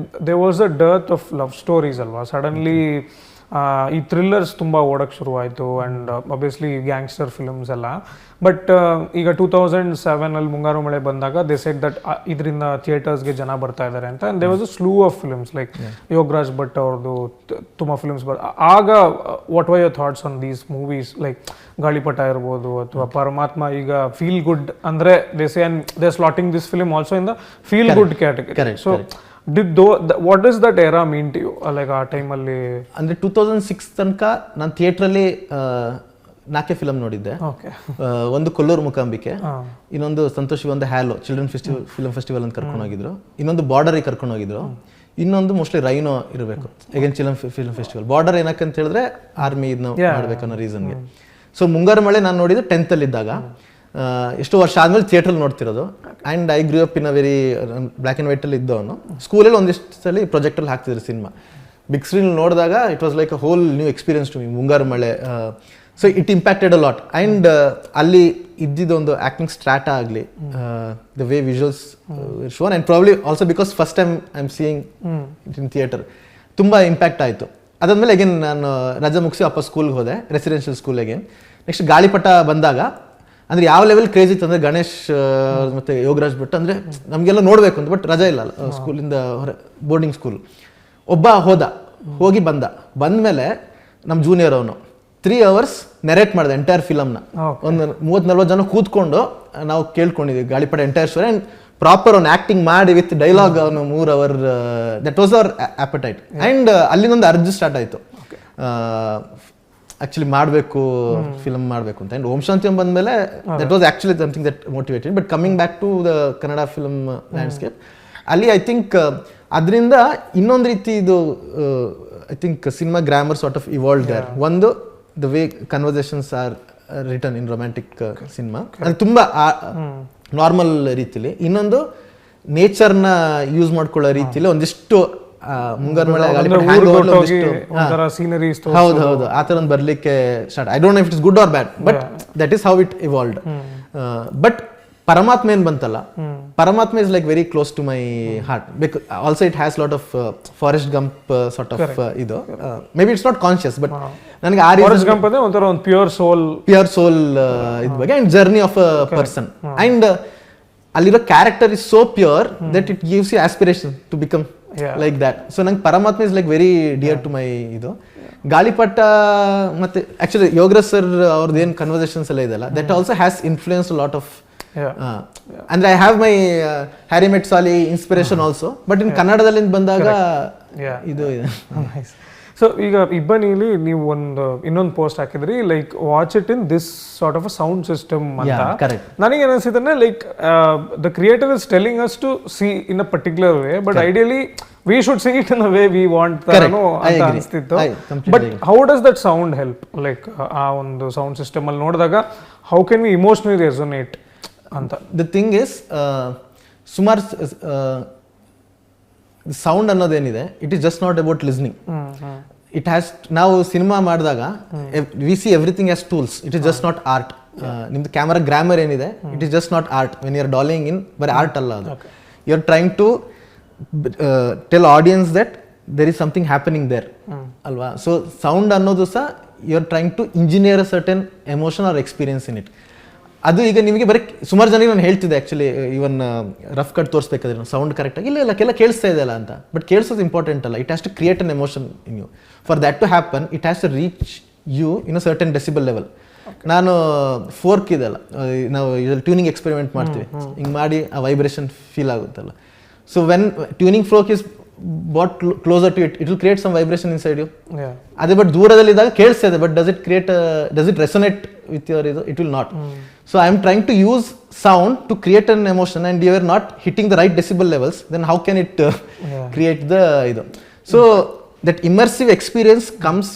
there was a dearth of love stories ಅಲ್ವಾ? ಸಡನ್ಲಿ ಈ ಥ್ರಿಲ್ಲರ್ಸ್ ತುಂಬ ಓಡಕ್ಕೆ ಶುರುವಾಯಿತು ಆ್ಯಂಡ್ ಅಬ್ವಿಯಸ್ಲಿ ಗ್ಯಾಂಗ್ಸ್ಟರ್ ಫಿಲ್ಮ್ಸ್ ಎಲ್ಲ. ಬಟ್ ಈಗ 2007 ಮುಂಗಾರು ಮಳೆ ಬಂದಾಗ ದೇ ಸೆಡ್ ದಟ್ ಇದರಿಂದ ಥಿಯೇಟರ್ಸ್ಗೆ ಜನ ಬರ್ತಾ ಇದ್ದಾರೆ ಅಂತ. And they was a slew of films like Yogaraj Bhat ಅವ್ರದ್ದು ತುಂಬ ಫಿಲ್ಮ್ಸ್ ಆಗ what were your thoughts on these movies? Like Gaalipata ಇರ್ಬೋದು ಅಥವಾ ಪರಮಾತ್ಮ. ಈಗ ಫೀಲ್ ಗುಡ್ ಅಂದರೆ they say and they slotting this film also in the feel good category. So what does that era mean to you? Like ಆ ಟೈಮಲ್ಲಿ ಅಂದರೆ 2006 ತನಕ ನಾನು ಥಿಯೇಟ್ರಲ್ಲಿ 4 ಫಿಲಮ್ ನೋಡಿದ್ದೆ. ಒಂದು ಕೊಲ್ಲೂರು ಮೂಕಾಂಬಿಕೆ, ಇನ್ನೊಂದು ಸಂತೋಷ್ ಒಂದು ಹ್ಯಾಲೋ ಚಿಲ್ಡ್ರನ್ ಫಿಲ್ಮ್ ಫೆಸ್ಟಿವಲ್ ಅಂತ ಕರ್ಕೊಂಡೋಗಿದ್ರು, ಇನ್ನೊಂದು ಬಾರ್ಡರಿಗೆ ಕರ್ಕೊಂಡೋಗಿದ್ರು, ಇನ್ನೊಂದು ಮೋಸ್ಟ್ಲಿ ರೈನೋ ಇರಬೇಕು again children film festival. Border ಏನಕ್ಕೆ ಅಂತ ಹೇಳಿದ್ರೆ ಆರ್ಮಿ ಇದನ್ನ ಮಾಡ್ಬೇಕು ಅನ್ನೋ ರೀಸನ್ಗೆ. ಸೊ ಮುಂಗಾರು ಮಳೆ ನಾನು ನೋಡಿದ್ದು 10th ಇದ್ದಾಗ, ಎಷ್ಟೋ ವರ್ಷ ಆದ್ಮೇಲೆ ಥಿಯೇಟ್ರಲ್ಲಿ ನೋಡ್ತಿರೋದು. And I grew up in a very black and ವೈಟಲ್ಲಿ ಇದ್ದವನು. ಸ್ಕೂಲಲ್ಲಿ ಒಂದಿಷ್ಟು ಸಲ ಪ್ರೊಜೆಕ್ಟಲ್ಲಿ ಹಾಕ್ತಿದ್ರು ಸಿನಿಮಾ. ಬಿಗ್ ಸ್ಕ್ರೀನ್ ನೋಡಿದಾಗ it was like a whole new experience to me, Mungaru Male. So it impacted a lot. And ಅಲ್ಲಿ ಇದ್ದಿದ್ದೊಂದು ಆ್ಯಕ್ಟಿಂಗ್ ಸ್ಟ್ರಾಟಾ ಆಗಲಿ, the way visuals shown, and probably also because first time I am seeing it in theatre. ತುಂಬ ಇಂಪ್ಯಾಕ್ಟ್ ಆಯಿತು. ಅದಾದಮೇಲೆ ಅಗೇನ್ ನಾನು ರಜೆ ಮುಗಿಸಿ ವಾಪಸ್ ಸ್ಕೂಲ್ಗೆ ಹೋದೆ, ರೆಸಿಡೆನ್ಷಿಯಲ್ ಸ್ಕೂಲಿಗೆ. ನೆಕ್ಸ್ಟ್ ಗಾಳಿಪಟ ಬಂದಾಗ ಅಂದರೆ ಯಾವ ಲೆವೆಲ್ ಕ್ರೇಜ್ ಇತ್ತು ಅಂದರೆ ಗಣೇಶ್ ಮತ್ತು ಯೋಗರಾಜ್ ಭಟ್ ಅಂದರೆ ನಮಗೆಲ್ಲ ನೋಡಬೇಕು ಅಂತ, ಬಟ್ ರಜೆ ಇಲ್ಲ ಸ್ಕೂಲಿಂದ ಹೊರ, ಬೋರ್ಡಿಂಗ್ ಸ್ಕೂಲ್. ಒಬ್ಬ ಹೋಗಿ ಬಂದಮೇಲೆ ನಮ್ಮ ಜೂನಿಯರ್ ಅವನು 3 hours ನೆರೇಟ್ ಮಾಡಿದೆ ಎಂಟೈರ್ ಫಿಲಮ್ನ. ಒಂದು 30-40 ಜನ ಕೂತ್ಕೊಂಡು ನಾವು ಕೇಳ್ಕೊಂಡಿದ್ವಿ Gaalipata entire story, and proper ಅವ್ನು ಆ್ಯಕ್ಟಿಂಗ್ ಮಾಡಿ ವಿತ್ ಡೈಲಾಗ್ ಅವನು 3 hour. That was our appetite. And ಅಲ್ಲಿಂದೊಂದು ಅರ್ಜಿ ಸ್ಟಾರ್ಟ್ ಆಯಿತು ಆ್ಯಕ್ಚುಲಿ ಮಾಡಬೇಕು, ಫಿಲಮ್ ಮಾಡಬೇಕು ಅಂತ. ಆ್ಯಂಡ್ ಓಂ ಶಾಂತಿ ಬಂದಮೇಲೆ that was actually something that motivated. But coming back to the Kannada film landscape, ಅಲ್ಲಿ ಐ ಥಿಂಕ್ ಅದರಿಂದ ಇನ್ನೊಂದು ರೀತಿ ಇದು I think cinema grammar sort of evolve there. ಒಂದು the way conversations are written in romantic cinema, ಅದು ತುಂಬ ನಾರ್ಮಲ್ ರೀತಿಲಿ. ಇನ್ನೊಂದು ನೇಚರ್ನ ಯೂಸ್ ಮಾಡ್ಕೊಳ್ಳೋ ರೀತಿಲಿ ಒಂದಿಷ್ಟು ಮುಂಗಾರು ಮಳೆ ಹೌದು ಆ ಥರ ಒಂದು ಬರಲಿಕ್ಕೆ start. I don't know if it is good or bad, but that is how it evolved. But Paramathma ಏನ್ ಬಂತಲ್ಲ, Paramathma is like very close to my heart. Because also it has lot of Forrest Gump sort of ಇದು. Maybe it's not conscious, but ನನಗೆ ಆ ಫಾರೆಸ್ಟ್ ಗಂಪ್ ಅಂದ್ರೆ ಒಂಥರ ಒಂದು ಪ್ಯೂರ್ ಸೋಲ್ ಇದ್ ಬಗ್ಗೆ, and journey of a person. And ಅಲ್ಲಿರೋ character is so pure that it gives you aspiration to become like that. So ನಂಗೆ Paramathma is like very dear to my ಇದು. ಗಾಳಿಪಟ ಮತ್ತೆ ಆಕ್ಚುಲಿ ಯೋಗರಾಜ್ ಸರ್ ಅವ್ರದ್ದು ಏನು ಕನ್ವರ್ಸೇಷನ್ಸ್ ಎಲ್ಲ ಇದೆಲ್ಲ, that also has influence lot of. ಅಂದ್ರೆ ಐ ಹ್ಯಾವ್ ಮೈ ಹ್ಯಾರಿ ಮೆಟ್ ಸಾಲಿ ಇನ್ಸ್ಪಿರೇಷನ್ ಆಲ್ಸೋ, ಬಟ್ ಇನ್ ಕನ್ನಡದಲ್ಲಿ ಬಂದಾಗ ಇದು ಇದೆ. ಸೊ ಈಗ ಇಬ್ಬನಿಲಿ ನೀವು ಇನ್ನೊಂದು ಪೋಸ್ಟ್ ಹಾಕಿದ್ರಿ, like watch it in this sort of a sound system ಅಂತ. ನನಗೆ ಅನಿಸಿದ್ರೆ like the creator is telling us to see in a particular way, but ideally we should see it in a way we want ಅಂತ ಅನಿಸ್ತಿತ್ತು. But how does that sound help? Like ಆ ಒಂದು ಸೌಂಡ್ ಸಿಸ್ಟಮ್ ಅಲ್ಲಿ ನೋಡಿದಾಗ how can we emotionally resonate ಅಂತ? ದ ಥಿಂಗ್ ಇಸ್ ಸುಮಾರು ಸೌಂಡ್ ಅನ್ನೋದೇನಿದೆ, it is just not about listening. It has, ನಾವು ಸಿನಿಮಾ ಮಾಡಿದಾಗ we see everything as tools, it is just not art. ನಿಮ್ದು ಕ್ಯಾಮರಾ ಗ್ರಾಮರ್ ಏನಿದೆ, it is just not art. When you are dolling in, ಬರೀ ಆರ್ಟ್ ಅಲ್ಲ ಅದು. You are trying to tell audience that there is something happening there ಅಲ್ವಾ. ಸೊ ಸೌಂಡ್ ಅನ್ನೋದು ಸಹ you are trying to engineer a certain emotion or experience in it. ಅದು ಈಗ ನಿಮಗೆ ಬರೀ ಸುಮಾರು ಜನರಿಗೆ ನಾನು ಹೇಳ್ತಿದ್ದೆ ಆ್ಯಕ್ಚುಲಿ, ಇವನ್ ರಫ್ ಕಟ್ ತೋರಿಸ್ಬೇಕಾದ್ರೆ ಸೌಂಡ್ ಕರೆಕ್ಟಾಗಿ ಇಲ್ಲ ಕೇಳಿಸ್ತಾ ಇದೆಯಲ್ಲ ಅಂತ. ಬಟ್ ಕೇಳಿಸೋದು ಇಂಪಾರ್ಟೆಂಟ್ ಅಲ್ಲ, it has to create an emotion in you. For that to happen it has to reach you in a certain decibel level. ನಾನು ಫೋರ್ಕ್ ಇದೆಲ್ಲ, ನಾವು ಇದರಲ್ಲಿ ಟ್ಯೂನಿಂಗ್ ಎಕ್ಸ್ಪೆರಿಮೆಂಟ್ ಮಾಡ್ತೀವಿ, ಹಿಂಗೆ ಮಾಡಿ ಆ ವೈಬ್ರೇಷನ್ ಫೀಲ್ ಆಗುತ್ತಲ್ಲ. So when tuning fork is brought closer to it, it will create some vibration in side you. ಅದೇ ಬಟ್ ದೂರದಲ್ಲಿದ್ದಾಗ ಕೇಳಿಸ್ತಾ ಇದೆ, but does it resonate with your ಇದು? It will not. So I am trying to use sound to create an emotion, and you are not hitting the right decibel levels, then how can it create the idu? So that immersive experience comes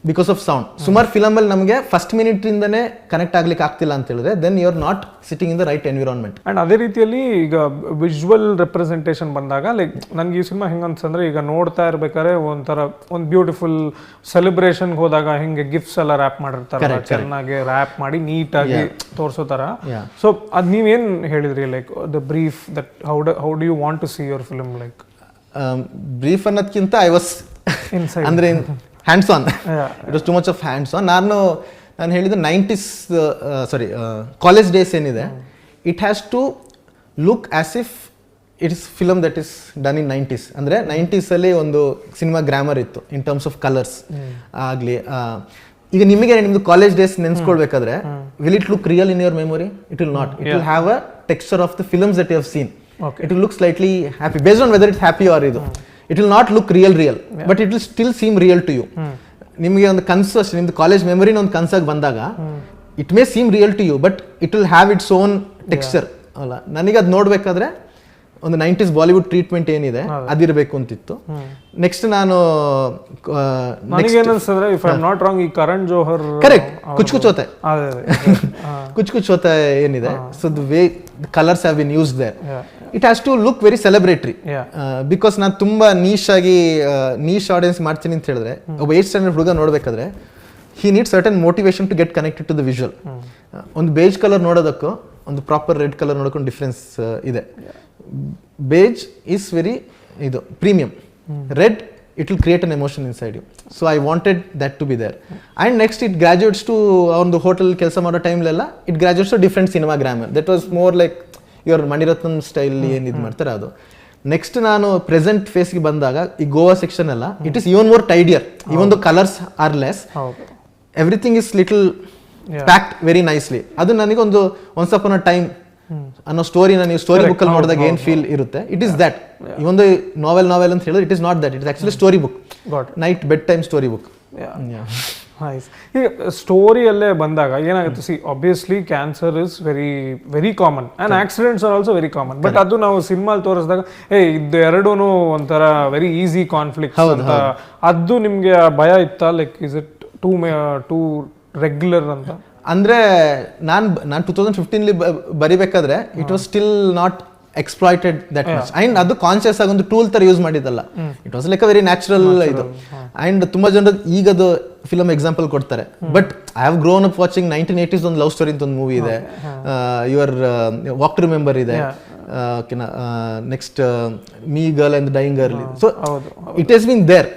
because of sound. ಸುಮಾರು ಫಿಲಮ್ ಅಲ್ಲಿ ನಮಗೆ ಫಸ್ಟ್ ಮಿನಿಟ್ ಇಂದನೇ ಕನೆಕ್ಟ್ ಆಗ್ಲಿಕ್ಕೆ ಆಗ್ತಿಲ್ಲ ಅಂತ ಹೇಳಿದ್ರೆ, then you are not sitting in the right environment. And ಅದೇ ರೀತಿಯಲ್ಲಿ ಈಗ ವಿಜುವಲ್ ರೆಪ್ರೆಸೆಂಟೇಷನ್ ಬಂದಾಗ, ಲೈಕ್ ನನಗೆ ಈ ಸಿನಿಮಾ ಹೆಂಗೆ ಅನ್ಸಂದ್ರೆ, ಈಗ ನೋಡ್ತಾ ಇರ್ಬೇಕಾದ್ರೆ ಒಂದು ಬ್ಯೂಟಿಫುಲ್ ಸೆಲೆಬ್ರೇಷನ್ ಹೋದಾಗ ಹೆಂಗೆ ಗಿಫ್ಟ್ಸ್ ಎಲ್ಲ ರ್ಯಾಪ್ ಮಾಡಿರ್ತಾರೆ, ಚೆನ್ನಾಗಿ ರ್ಯಾಪ್ ಮಾಡಿ ನೀಟಾಗಿ ತೋರಿಸೋ ಥರ. ಸೊ ಅದು ನೀವೇನು ಹೇಳಿದ್ರಿ, like the brief that how do you want to see your film? Like brief ಅನ್ನೋದಕ್ಕಿಂತ ಐ ವಾಸ್ ಅಂದ್ರೆ hands on. It was too much of hands on. ನಾನು ಹೇಳಿದ 90s ಕಾಲೇಜ್ ಡೇಸ್ ಏನಿದೆ, it has to look as if it is film that is done in 90s. ಅಂದರೆ 90s ಅಲ್ಲಿ ಒಂದು ಸಿನಿಮಾ ಗ್ರಾಮರ್ ಇತ್ತು ಇನ್ ಟರ್ಮ್ಸ್ ಆಫ್ ಕಲರ್ಸ್ ಆಗಲಿ. ಈಗ ನಿಮಗೆ ನಿಮ್ದು ಕಾಲೇಜ್ ಡೇಸ್ ನೆನ್ಸ್ಕೊಳ್ಬೇಕಾದ್ರೆ, will it look real in your memory? It will not. It will have a texture of the films that you have seen. It will look slightly happy based on whether it's happy or idu. It will not look real, but it will still seem real to you. ನಿಮಗೆ ಒಂದು ಕನಸು ಅಷ್ಟೇ, ನಿಮ್ದು ಕಾಲೇಜ್ ಮೆಮೊರಿನ ಒಂದು ಕನಸಾಗಿ ಬಂದಾಗ it may seem real to you, but it will have its own texture ಅಲ್ಲ. ನನಗೆ ಅದು ನೋಡ್ಬೇಕಾದ್ರೆ ಒಂದು 90s ಬಾಲಿವುಡ್ ಟ್ರೀಟ್ಮೆಂಟ್ ಏನಿದೆ ಅದಿರಬೇಕು ಅಂತಿತ್ತು. ನೆಕ್ಸ್ಟ್ ನಾನು ನನಗೇನಿಸ್ತಂದ್ರೆ, if I am not wrong, ಈ ಕರಣ್ ಜೋಹರ್ ಕರೆಕ್ಟ್ ಕುಚ್ ಕುಚ್ ಹೋತೆ ಏನಿದೆ, so the way colours have been used there, it has to look very celebratory. ಬಿಕಾಸ್ ನಾನು ತುಂಬಾ ನೀಶ್ ಆಡಿಯನ್ಸ್ ಮಾಡ್ತೀನಿ ಅಂತ ಹೇಳಿದ್ರೆ, ಒಬ್ಬ 8th ಸ್ಟ್ಯಾಂಡರ್ಡ್ ಹುಡುಗ ನೋಡ್ಬೇಕಾದ್ರೆ he needs certain motivation to get connected to the visual. ಒಂದು ಬೇಜ್ ಕಲರ್ ನೋಡೋದಕ್ಕೂ ಒಂದು ಪ್ರಾಪರ್ ರೆಡ್ ಕಲರ್ ನೋಡೋಕ್ಕೂ ಡಿಫ್ರೆನ್ಸ್ ಇದೆ. ಬೇಜ್ ಈಸ್ ವೆರಿ ಇದು premium, red it will create an emotion inside you. So I wanted that to be there. And next it graduates to on the hotel ಕೆಲಸ ಮಾಡೋ ಟೈಮ್ಲೆಲ್ಲ it graduates to different cinema grammar. That was more like your Mani Ratnam style ಏನು ಇದು ಮಾಡ್ತಾರೆ ಅದು. ನೆಕ್ಸ್ಟ್ ನಾನು ಪ್ರೆಸೆಂಟ್ ಫೇಸ್ಗೆ ಬಂದಾಗ ಈ ಗೋವಾ ಸೆಕ್ಷನ್ ಎಲ್ಲ it is even more tidier, even the colours are less, everything is little packed very nicely. ಅದು ನನಗೊಂದು ಒನ್ಸ್ ಅಪಾನ್ ಅ ಟೈಮ್ ಅನ್ನೋ ಸ್ಟೋರಿನ ನೀವು ಸ್ಟೋರಿ ಬುಕ್ ಅಲ್ಲಿ ನೋಡಿದಾಗ ಏನ್ ಫೀಲ್ ಇರುತ್ತೆ, ಇಟ್ ಇಸ್ ದಟ್. ಇವೊಂದು ನಾವೆಲ್ ಅಂತ ಹೇಳಿದ್ರೆ it is not that, it is actually story book, night bed time story book. ಈಗ ಸ್ಟೋರಿಯಲ್ಲೇ ಬಂದಾಗ ಏನಾಗುತ್ತೆ, C obviously cancer is very very common and accidents are also very common. But ಅದು ನಾವು ಸಿನಿಮಾಲ್ ತೋರಿಸಿದಾಗ ಇದು ಎರಡೂ ಒಂಥರ ವೆರಿ ಈಸಿ ಕಾನ್ಫ್ಲಿಕ್ಟ್ ಅಂತ, ಅದು ನಿಮ್ಗೆ ಭಯ ಇತ್ತಾ? Like is it too regular ಅಂತ? ಅಂದ್ರೆ ನಾನು 2015 ಬರಿಬೇಕಾದ್ರೆ it was still not exploited that much. And ಅದು ಕಾನ್ಶಿಯಸ್ ಆಗಿ ಒಂದು ಟೂಲ್ ತರ ಯೂಸ್ ಮಾಡಿದ್ದಲ್ಲ, it was like a very natural ಇದು. ಅಂಡ್ ತುಂಬಾ ಜನರು ಈಗದು ಫಿಲಮ್ ಎಕ್ಸಾಂಪಲ್ ಕೊಡ್ತಾರೆ. But I have grown up watching 1980s ಒಂದು ಲವ್ ಸ್ಟೋರಿ ಅಂತ ಒಂದು ಮೂವಿ ಇದೆ, ಯುವರ್ ವಾಕ್ ಟು ರಿಮೆಂಬರ್ ಇದೆ, next me girl and dying girl. So it has been there.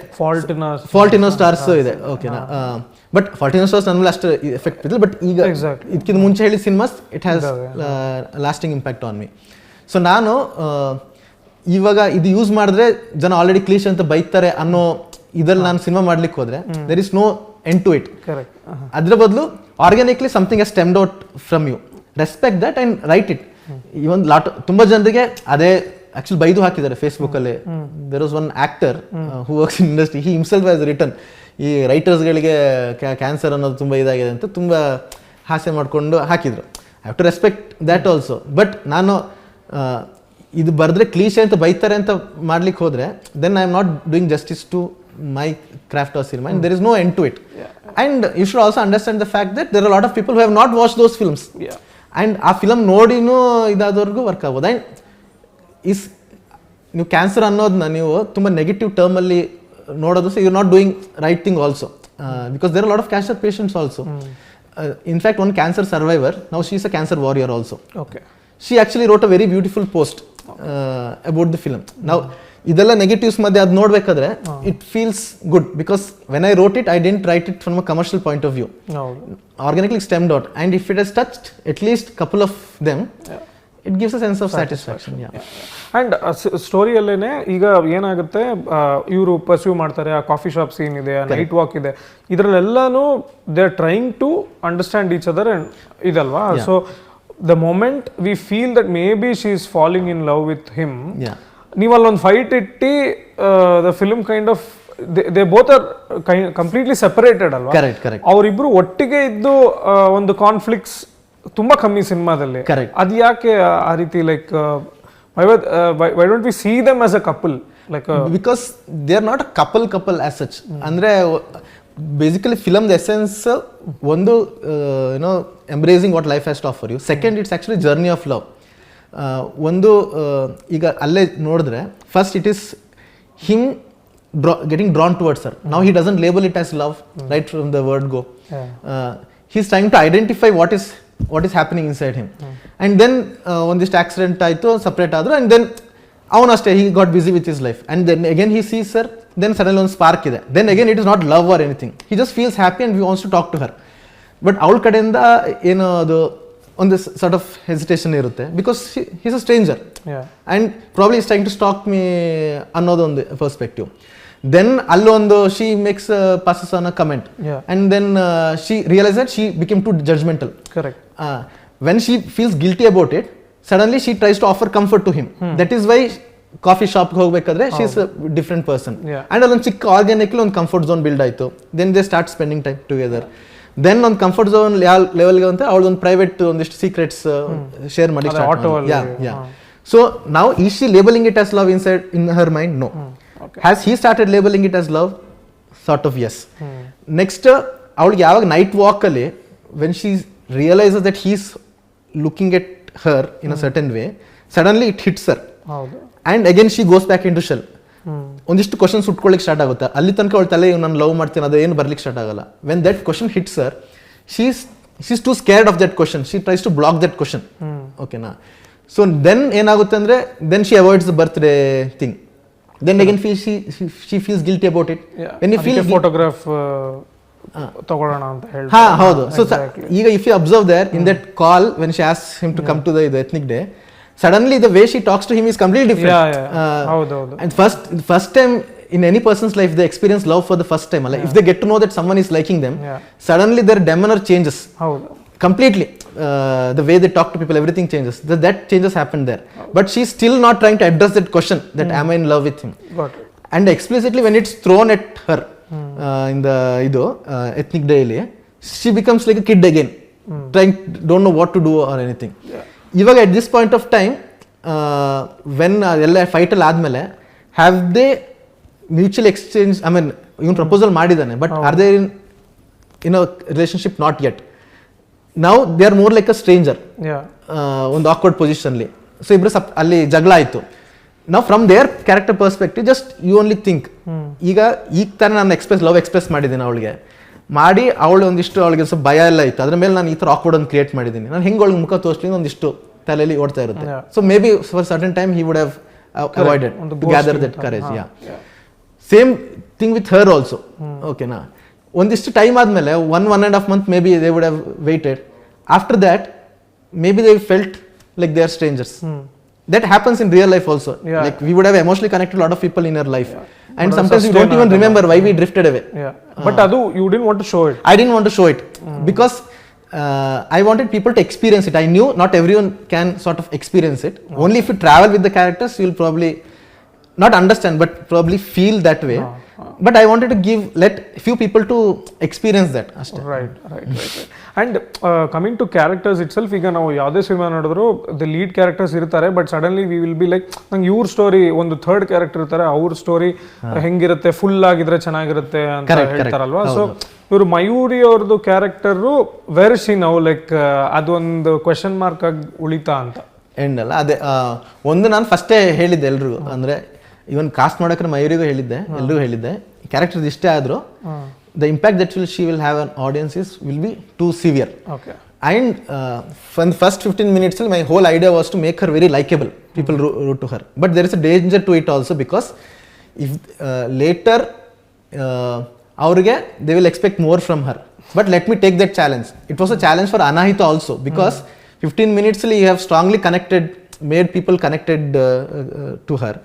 Fault in stars ಇದೆ, ಓಕೆನಾ. ಬಟ್ ಫಾಲ್ಟ್ ಇನ್ ಸ್ಟಾರ್ಸ್ ನನ್ನ ಮೇಲೆ ಅಷ್ಟು ಎಫೆಕ್ಟ್ ಇದಿಲ್ಲ, ಬಟ್ ಈಗ ಇದಕ್ಕಿಂತ ಮುಂಚೆ ಹೇಳಿ cinemas it has lasting impact on me. So ನಾನು ಇವಾಗ ಇದು ಯೂಸ್ ಮಾಡಿದ್ರೆ ಜನ ಆಲ್ರೆಡಿ ಕ್ಲೀಶ್ ಅಂತ ಬೈತಾರೆ ಅನ್ನೋ ಇದ್ರಲ್ಲಿ ನಾನು ಸಿನಿಮಾ ಮಾಡ್ಲಿಕ್ಕೆ ಹೋದ್ರೆ there is no end to it. ಅದ್ರ ಬದಲು organically something has stemmed out from you, respect that and write it. ಈ ಒಂದು ತುಂಬಾ ಜನರಿಗೆ ಅದೇ ಆಕ್ಚುಲಿ ಬೈದು ಹಾಕಿದ್ದಾರೆ ಫೇಸ್ಬುಕ್ ಅಲ್ಲಿ. There was one actor who works in industry, he himself has return ಈ ರೈಟರ್ಸ್ಗಳಿಗೆ ಕ್ಯಾನ್ಸರ್ ಅನ್ನೋದು ತುಂಬ ಇದಾಗಿದೆ ಅಂತ ತುಂಬ ಹಾಸ್ಯ ಮಾಡಿಕೊಂಡು ಹಾಕಿದ್ರು. I have to respect that also. But ನಾನು ಇದು ಬರೆದ್ರೆ ಕ್ಲೀಶೆ ಅಂತ ಬೈತಾರೆ ಅಂತ ಮಾಡ್ಲಿಕ್ಕೆ ಹೋದ್ರೆ then I am not doing justice to my craft or cinema, and there is no end to it. And you should also understand the fact that there are lot of people who have not watch those films, and ಆ ಫಿಲಮ್ ನೋಡಿನೂ ಇದಾದವ್ರಿಗೂ ವರ್ಕ್ ಆಗ್ಬೋದು. ಅಂಡ್ ನೀವು ಕ್ಯಾನ್ಸರ್ ಅನ್ನೋದನ್ನ ನೀವು ತುಂಬ ನೆಗೆಟಿವ್ ಟರ್ಮಲ್ಲಿ ನೋಡೋದು, so you not doing right thing also, because there are lot of cancer patients also. In fact one cancer survivor, now she is a cancer warrior also. She actually wrote a very beautiful post about the film. Now ಇದೆಲ್ಲ ನೆಗೆಟಿವ್ಸ್ ಮಧ್ಯೆ ಅದು ನೋಡ್ಬೇಕಾದ್ರೆ it feels good, because when I wrote it I didn't write it from a commercial point of view, organically stemmed out, and if it has touched at least couple of them it gives a sense of satisfaction. And ಸ್ಟೋರಿಯಲ್ಲೇನೆ ಈಗ ಏನಾಗುತ್ತೆ, ಇವರು ಪರ್ಸ್ಯೂ ಮಾಡ್ತಾರೆ, ಆ ಕಾಫಿ ಶಾಪ್ ಸೀನ್ ಇದೆ, ನೈಟ್ ವಾಕ್ ಇದೆ, ಇದರಲ್ಲೆಲ್ಲಾನು they are trying to understand each other ಇದಲ್ವಾ. So the moment we feel that maybe she is falling in love with him, ನೀವು ಅಲ್ಲೊಂದು ಫೈಟ್ ಇಟ್ಟು the film kind of they both are completely separated ಅಲ್ವಾ. ಅವರಿಬ್ರು ಒಟ್ಟಿಗೆ ಇದ್ದು ಒಂದು ಕಾನ್ಫ್ಲಿಕ್ಟ್ಸ್ ತುಂಬಾ ಕಮ್ಮಿ ಸಿನಿಮಾದಲ್ಲಿ. ಅದು ಯಾಕೆ ಆ ರೀತಿ, like why don't we see them as a couple, like because they are not a couple as such. ಅಂದ್ರೆ ಬೇಸಿಕಲಿ ಫಿಲಮ್ ದ ಎಸೆನ್ಸ್ ಒಂದು embracing what life has to offer you. Second, it's actually journey of love. ಒಂದು ಈಗ ಅಲ್ಲೇ ನೋಡಿದ್ರೆ first it is him getting drawn towards her. Now he doesn't label it as love right from the word go. He is trying to identify what is happening inside him. And then ಒಂದಿಷ್ಟು ಆಕ್ಸಿಡೆಂಟ್ ಆಯಿತು, ಸಪ್ರೇಟ್ ಆದರು, ಆ್ಯಂಡ್ ದೆನ್ ಅವನು ಅಷ್ಟೇ he got busy with his life. And then again he sees her, then suddenly ಒಂದು ಸ್ಪಾರ್ಕ್ ಇದೆ. then again it is not love or anything, he just feels happy and he wants to talk to her. but ಅವಳ ಕಡೆಯಿಂದ ಏನು ಅದು ಒಂದು sort of hesitation ಇರುತ್ತೆ, because he is a stranger, and probably is trying to stalk me ಅನ್ನೋದೊಂದು perspective. then ಅಲ್ಲೊಂದು she makes passes on a comment, and then she realizes that she became too judgmental. Correct. when she feels guilty about it, suddenly she tries to offer comfort to him. that is why coffee ಶಾಪ್ಗೆ ಹೋಗ್ಬೇಕಾದ್ರೆ she is different person. And ಅಲ್ಲೊಂದು ಚಿಕ್ಕ ಆರ್ಗ್ಯಾನಿಕ್ಲಿ ಒಂದು ಕಂಫರ್ಟ್ ಝೋನ್ ಬಿಲ್ಡ್ ಆಯಿತು. Then they start spending time together. Then ಒಂದು ಕಂಫರ್ಟ್ ಝೋನ್ ಯಾವ ಲೆವೆಲ್ಗೆ ಅಂತ ಅವಳೊಂದು ಪ್ರೈವೇಟ್ ಒಂದಿಷ್ಟು ಸೀಕ್ರೆಟ್ಸ್ ಶೇರ್ ಮಾಡಿ. ಸೊ ನಾವು is she labelling it as love in her mind? No. Has he started labelling it as love? Sort of yes. Next ಅವಳಿಗೆ ಯಾವಾಗ ನೈಟ್ ವಾಕಲ್ಲಿ when she realises that he is looking at Har in a certain way, suddenly it hits Har. And again she goes back in too shall. ಒಂದಿಷ್ಟು ಕ್ವಶನ್ಸ್ ಉಟ್ಕೊಳ್ಳಿಕ್ಕೆ ಸ್ಟಾರ್ಟ್ ಆಗುತ್ತೆ. ಅಲ್ಲಿ ತನಕ ಅವಳ ತಲೆ ನಾನು ಲವ್ ಮಾಡ್ತೀನಿ ಅದು ಏನು ಬರ್ಲಿಕ್ಕೆ ಸ್ಟಾರ್ಟ್ ಆಗಲ್ಲ. When that question hits her, she is too scared of that question. She tries to block that question. ಓಕೆನಾ? ಸೊ ದೆನ್ ಏನಾಗುತ್ತೆ ಅಂದರೆ then she avoids the birthday thing. then again she feels guilty about it. When you feel photograph ತಗೊಳ್ಳೋಣ ಅಂತ ಹೇಳಿ. ಹಾ ಹೌದು. ಸೊ ಈಗ if you observe there in that call when she asks him to come to the ethnic day, suddenly the way she talks to him is completely different. ಹೌದು. And first time in any person's life they experience love for the first time. If they get to know that someone is liking them, suddenly their demeanor changes. ಹೌದು. Completely. The way they talk to people, everything changes. That changes happened there. But she's still not trying to address that question that am I in love with him. Got it. And explicitly when it's thrown at her in the ethnic day, she becomes like a kid again, don't know what to do or anything. ಇವಾಗ at this point of time when ಎಲ್ಲ ಫೈಟ್ ಅಲ್ಲಿ ಆದ್ಮೇಲೆ have they mutual exchange, I mean ಇವನು ಪ್ರಪೋಸಲ್ ಮಾಡಿದಾನೆ but are they in a relationship? Not yet. Now they are more like a stranger. ಒಂದು awkward position ಅಲ್ಲಿ. ಸೊ ಇಬ್ರು ಅಲ್ಲಿ ಜಗಳ ಆಯ್ತು. Now from their character perspective just you only think, ಈಗ ತಾನೇ ನಾನು ಲವ್ ಎಕ್ಸ್ಪ್ರೆಸ್ ಮಾಡಿದ್ದೀನಿ ಅವಳಿಗೆ ಮಾಡಿ, ಅವಳು ಒಂದಿಷ್ಟು ಅವಳಿಗೆ ಸ್ವಲ್ಪ ಭಯ ಎಲ್ಲ ಇತ್ತು, ಅದ್ರ ಮೇಲೆ ನಾನು ಈ ಥರ ಆಕ್ವರ್ಡ್ ಒಂದು ಕ್ರಿಯೇಟ್ ಮಾಡಿದ್ದೀನಿ, ನಾನು ಹೆಂಗೆ ಅವಳಿಗೆ ಮುಖ ತೋರಿಸ್ತೀನಿ ಒಂದಿಷ್ಟು ತಲೆಯಲ್ಲಿ ಓಡ್ತಾ ಇರುತ್ತೆ. So maybe for certain time he would have avoided to gather that courage. Same thing with her also. ಓಕೆನಾ, ಒಂದಿಷ್ಟು ಟೈಮ್ ಆದಮೇಲೆ 1.5 months maybe they would have waited. After that maybe they felt like they are strangers. That happens in real life also. Like we would have emotionally connected a lot of people in our life, and sometimes we don't even remember why we drifted away. But adu you didn't want to show it. I didn't want to show it because I wanted people to experience it. I knew not everyone can sort of experience it. Only if you travel with the characters you'll probably not understand but probably feel that way. But I wanted to let few people to experience that. Right. And coming to characters itself, ಈಗ ನಾವು ಯಾವುದೇ ಸಿನಿಮಾ ನೋಡಿದ್ರು ದ ಲೀಡ್ ಕ್ಯಾರೆಕ್ಟರ್ಸ್ ಇರ್ತಾರೆ, but suddenly we will be like ನಂಗೆ ಇವ್ರ ಸ್ಟೋರಿ, ಒಂದು ಥರ್ಡ್ ಕ್ಯಾರೆಕ್ಟರ್ ಇರ್ತಾರೆ, ಅವ್ರ ಸ್ಟೋರಿ ಹೆಂಗಿರುತ್ತೆ, ಫುಲ್ ಆಗಿದ್ರೆ ಚೆನ್ನಾಗಿರುತ್ತೆ ಅಂತ ಹೇಳ್ತಾರಲ್ವಾ. ಸೊ ಇವರು ಮಯೂರಿ ಅವ್ರದ್ದು ಕ್ಯಾರೆಕ್ಟರು ವೇರ್ ಶಿ ನಾವು ಲೈಕ್ ಅದೊಂದು ಕ್ವೆಶನ್ ಮಾರ್ಕ್ ಆಗಿ ಉಳಿತಾ ಅಂತ ಎಂಡ್ ಅಲ್ಲ. ಅದೇ ಒಂದು ನಾನು ಫಸ್ಟೇ ಹೇಳಿದ್ದೆ ಎಲ್ರಿಗೂ, ಅಂದ್ರೆ ಇವನ್ ಕಾಸ್ಟ್ ಮಾಡೋಕೆ ಮಯೂರಿಗೂ ಹೇಳಿದ್ದೆ, ಎಲ್ರಿಗೂ ಹೇಳಿದ್ದೆ, ಕ್ಯಾರೆಕ್ಟರ್ ಇಷ್ಟೇ ಆದರೂ the impact that she will have on audiences will be too severe. Okay. And from the first 15 minutes my whole idea was to make her very likable. People root to her. But there is a danger to it also, because if later they will expect more from her. But let me take that challenge. It was a challenge for Anahita also, because 15 minutes you have strongly made people connected to her.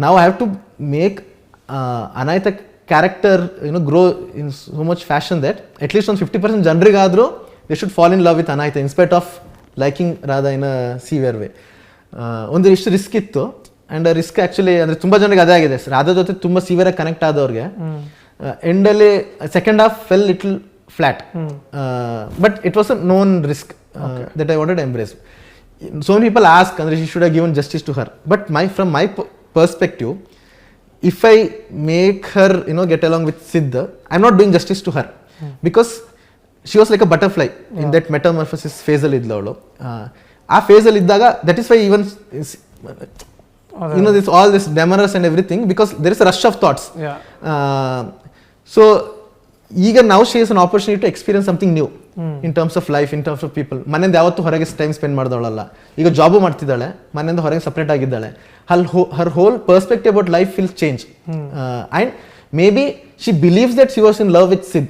Now I have to make Anahita character grow in so much fashion that at least on 50% ಜನರಿಗಾದರೂ they should fall in love with Anahita in spite of liking Radha in a severe way. ಒಂದಿಷ್ಟು ರಿಸ್ಕ್ ಇತ್ತು, ಆ್ಯಂಡ್ ರಿಸ್ಕ್ ಆ್ಯಕ್ಚುಲಿ ಅಂದರೆ ತುಂಬ ಜನರಿಗೆ ಅದೇ ಆಗಿದೆ. ರಾಧಾ ಜೊತೆ ತುಂಬ ಸಿವಿಯರ್ ಆಗಿ ಕನೆಕ್ಟ್ ಆದವ್ರಿಗೆ ಎಂಡಲ್ಲಿ second half fell little flat, but it was a known risk that I wanted embrace. So many people ask, ಅಂದರೆ she should have given justice to her, but from my perspective, if I make her get along with Siddha, I'm not doing justice to her, because she was like a butterfly in that metamorphosis phase ಅಲ್ಲಿ ಇದ್ಲು ಅವಳು. ಆ ಫೇಸ್ ಅಲ್ಲಿ ಇದ್ದಾಗ that is why even this all this demeanors and everything, because there is a rush of thoughts. So ಈಗ now she has an opportunity to experience something new in terms of life, in terms of people. ಮನೆಯಿಂದ ಯಾವತ್ತೂ ಹೊರಗೆ ಟೈಮ್ ಸ್ಪೆಂಡ್ ಮಾಡಿದವಳಲ್ಲ, ಈಗ ಜಾಬು ಮಾಡ್ತಿದ್ದಾಳೆ, ಮನೆಯಿಂದ ಹೊರಗೆ ಸಪ್ರೇಟ್ ಆಗಿದ್ದಾಳೆ. her whole perspective about life will change. And maybe she believes that she was in love with Sid,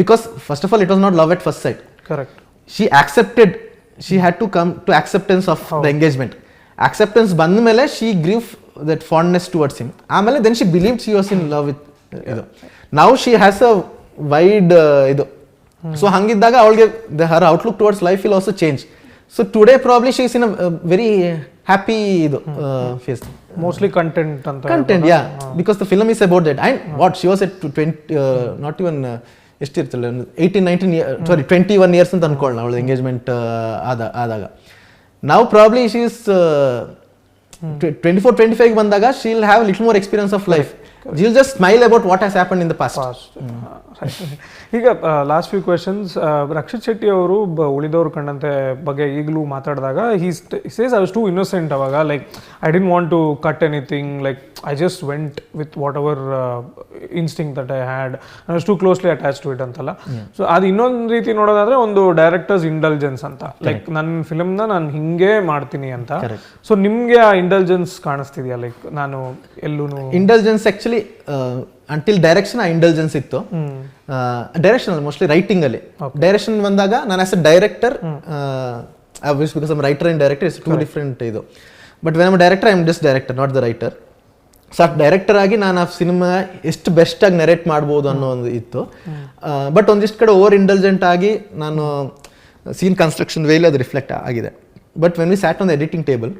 because first of all it was not love at first sight. Correct. She had to come to acceptance of the engagement. Acceptance ಬಂದ ಮೇಲೆ she grew that fondness towards him. ಆಮೇಲೆ then she believed she was in love with now she has a wide so ಹಂಗಿದ್ದಾಗ ಅವಳಿಗೆ her outlook towards life will also change. So today probably she is in a very happy phase. Mostly content, yeah, because the film is about that. And what she was at 20 not even ಎಷ್ಟಿರ್ತಲ್ಲ 18-19 years, sorry 21 years ಅಂತ ಅನ್ಕೊಳ್ಳೋಣ ಅವಳ ಎಂಗೇಜ್ಮೆಂಟ್ ಆದಾಗ. Now probably she is 24-25 ಬಂದಾಗ she will have a little more experience of life. you'll just smile about what has happened in the past. ಈಗ last few questions, Rakshit Shetty ಅವರು ಉಳಿದವರು ಕಂಡಂತೆ ಬಗ್ಗೆ ಈಗಲೂ ಮಾತಾಡಿದಾಗ says I was too innocent ಅವಾಗ, like I didn't want to cut anything, like I just went with whatever instinct that I had, I was too closely attach to it ಅಂತಲ್ಲ. ಸೊ ಅದು ಇನ್ನೊಂದು ರೀತಿ ನೋಡೋದಾದ್ರೆ ಒಂದು ಡೈರೆಕ್ಟರ್ಸ್ ಇಂಟೆಲಿಜೆನ್ಸ್ ಅಂತ, ಲೈಕ್ ನನ್ನ ಫಿಲ್ಮ್ನ ನಾನು ಹಿಂಗೆ ಮಾಡ್ತೀನಿ ಅಂತ. ಸೊ ನಿಮಗೆ ಆ ಇಂಟೆಲಿಜೆನ್ಸ್ ಕಾಣಿಸ್ತಿದ್ಯಾ? ಲೈಕ್ ನಾನು ಎಲ್ಲೂ ಇಂಟೆಲಿಜೆನ್ಸ್ ಆಕ್ಚುಲಿ ಅಂಟಿಲ್ ಡೈರೆಕ್ಷನ್ ಆ ಇಂಟೆಲಿಜೆನ್ಸ್ ಇತ್ತು. ಡೈರೆಕ್ಷನ್ ಅಲ್ಲಿ ಮೋಸ್ಟ್ಲಿ ರೈಟಿಂಗ್ ಅಲ್ಲಿ, ಡೈರೆಕ್ಷನ್ ಬಂದಾಗ ನಾನು as a director, because I am writer and director is too different ಇದು. But when I am director I am just director, not the writer. So ಆ ಡೈರೆಕ್ಟರ್ ಆಗಿ ನಾನು ಆ ಸಿನಿಮಾ ಎಷ್ಟು ಬೆಸ್ಟ್ ಆಗಿ ನೆರೇಟ್ ಮಾಡ್ಬೋದು ಅನ್ನೋ ಒಂದು ಇತ್ತು. ಬಟ್ ಒಂದಿಷ್ಟು ಕಡೆ ಓವರ್ ಇಂಟೆಲಿಜೆಂಟ್ ಆಗಿ ನಾನು ಸೀನ್ ಕನ್ಸ್ಟ್ರಕ್ಷನ್ ವೇಲಿ ಅದು ರಿಫ್ಲೆಕ್ಟ್ ಆಗಿದೆ. But when we sat on the editing table,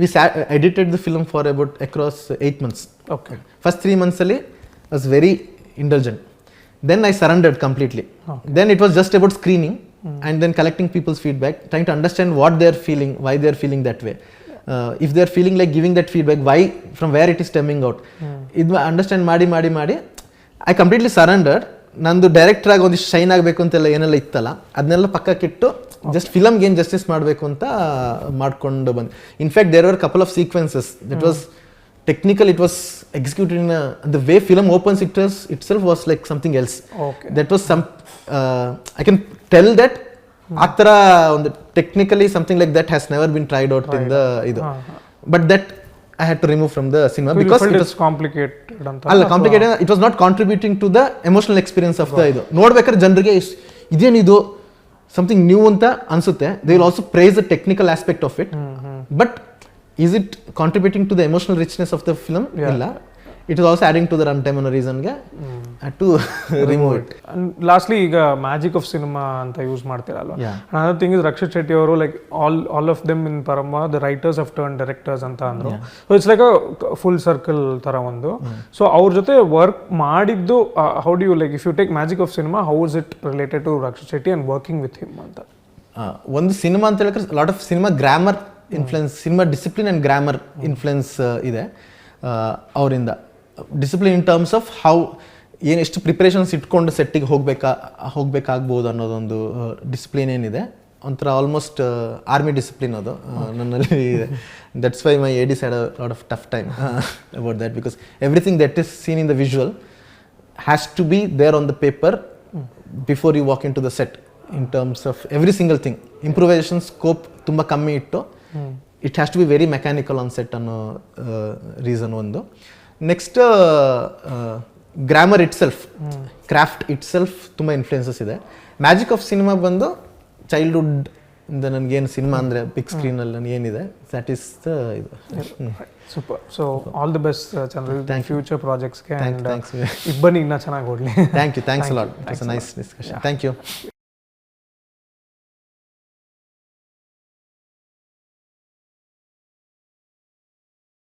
we edited the film for about across 8 months. Okay. First 3 months ali I was very indulgent. Then I surrendered completely. Okay. Then it was just about screening and then collecting people's feedback, trying to understand what they are feeling, why they are feeling that way. If they are feeling like giving that feedback, why, from where it is stemming out. Idu understand ಮಾಡಿ I completely surrendered. ನಂದು ಡೈರೆಕ್ಟರ್ ಆಗಿ ಒಂದಿಷ್ಟು ಶೈನ್ ಆಗಬೇಕು ಅಂತೆಲ್ಲ ಏನೆಲ್ಲ ಇತ್ತಲ್ಲ ಅದನ್ನೆಲ್ಲ ಪಕ್ಕಕ್ಕಿಟ್ಟು ಜಸ್ಟ್ ಫಿಲಮ್ಗೆ ಏನು ಜಸ್ಟಿಸ್ ಮಾಡಬೇಕು ಅಂತ ಮಾಡ್ಕೊಂಡು ಬಂದು. In fact there were couple of sequences that was technical, it was executed in the way film opens itself was like something else. That was some I can tell that ಆ ಥರ ಒಂದು technically something like that has never been tried out in the ಇದು. But that I had to remove from the cinema because it was complicated anta. Alla complicated, it was not contributing to the emotional experience of the idu. Nodbekare ಜನರಿಗೆ ಇದೇನಿದು something new anta ansutte. They will also praise the technical aspect of it. But is it contributing to the emotional richness of the film? Illa. It is also adding to the runtime ಅನ್ನೋ ರೀಸನ್ಗೆ I had to remove it. And lastly, ಈಗ ಮ್ಯಾಜಿಕ್ ಆಫ್ ಸಿನಿಮಾ ಅಂತ ಯೂಸ್ ಮಾಡ್ತೀರಲ್ವಾ. another thing is ರಕ್ಷಿತ್ ಶೆಟ್ಟಿ ಅವರು like all of them in Parama, the writers have turned directors ಅಂತ ಅಂದ್ರು. So it's like a full circle ತರ ಒಂದು. So ಅವ್ರ ಜೊತೆ ವರ್ಕ್ ಮಾಡಿದ್ದು how do you, like if you take magic of cinema, how is it related to Rakshit Shetty and working with him ಅಂತ? ಒಂದು ಸಿನಿಮಾ ಅಂತ ಹೇಳಿದ್ರೆ lot of cinema grammar influence, cinema discipline and grammar influence ಇದೆ ಅವರಿಂದ. Discipline in terms of how ಎಷ್ಟು ಪ್ರಿಪ್ರೇಷನ್ಸ್ ಇಟ್ಕೊಂಡು ಸೆಟ್ಟಿಗೆ ಹೋಗ್ಬೇಕಾಗ್ಬೋದು ಅನ್ನೋದೊಂದು ಡಿಸಿಪ್ಲಿನ್ ಏನಿದೆ, ಒಂಥರ ಆಲ್ಮೋಸ್ಟ್ ಆರ್ಮಿ ಡಿಸಿಪ್ಲಿನ್ ಅದು ನನ್ನಲ್ಲಿ ಇದೆ. That's why my ADs had a lot of tough time about that, because everything that is seen in the visual has to be there on the paper before you walk into the set, in terms of every single thing. Improvisation scope ತುಂಬ ಕಮ್ಮಿ ಇಟ್ಟು it has to be very mechanical on set ಅನ್ನೋ ರೀಸನ್ ಒಂದು. Next grammar itself, craft itself ತುಂಬ ಇನ್ಫ್ಲುಯೆನ್ಸಸ್ ಇದೆ. ಮ್ಯಾಜಿಕ್ ಆಫ್ ಸಿನಿಮಾ ಬಂದು ಚೈಲ್ಡ್ಹುಡ್ ಇಂದ ನನಗೇನು ಸಿನಿಮಾ ಅಂದರೆ ಬಿಗ್ ಸ್ಕ್ರೀನಲ್ಲಿ ನನಗೇನಿದೆ ದಟ್ ಈಸ್ ದ ಇದು. Super. So all the best Chandrajith, future ಪ್ರಾಜೆಕ್ಟ್ಸ್ಗೆ. ಥ್ಯಾಂಕ್ಸ್. ಇಬ್ಬನಿ ಇನ್ನೂ ಚೆನ್ನಾಗಿ ಓಡಲಿ. Thanks a lot. It's a nice discussion. Thank you.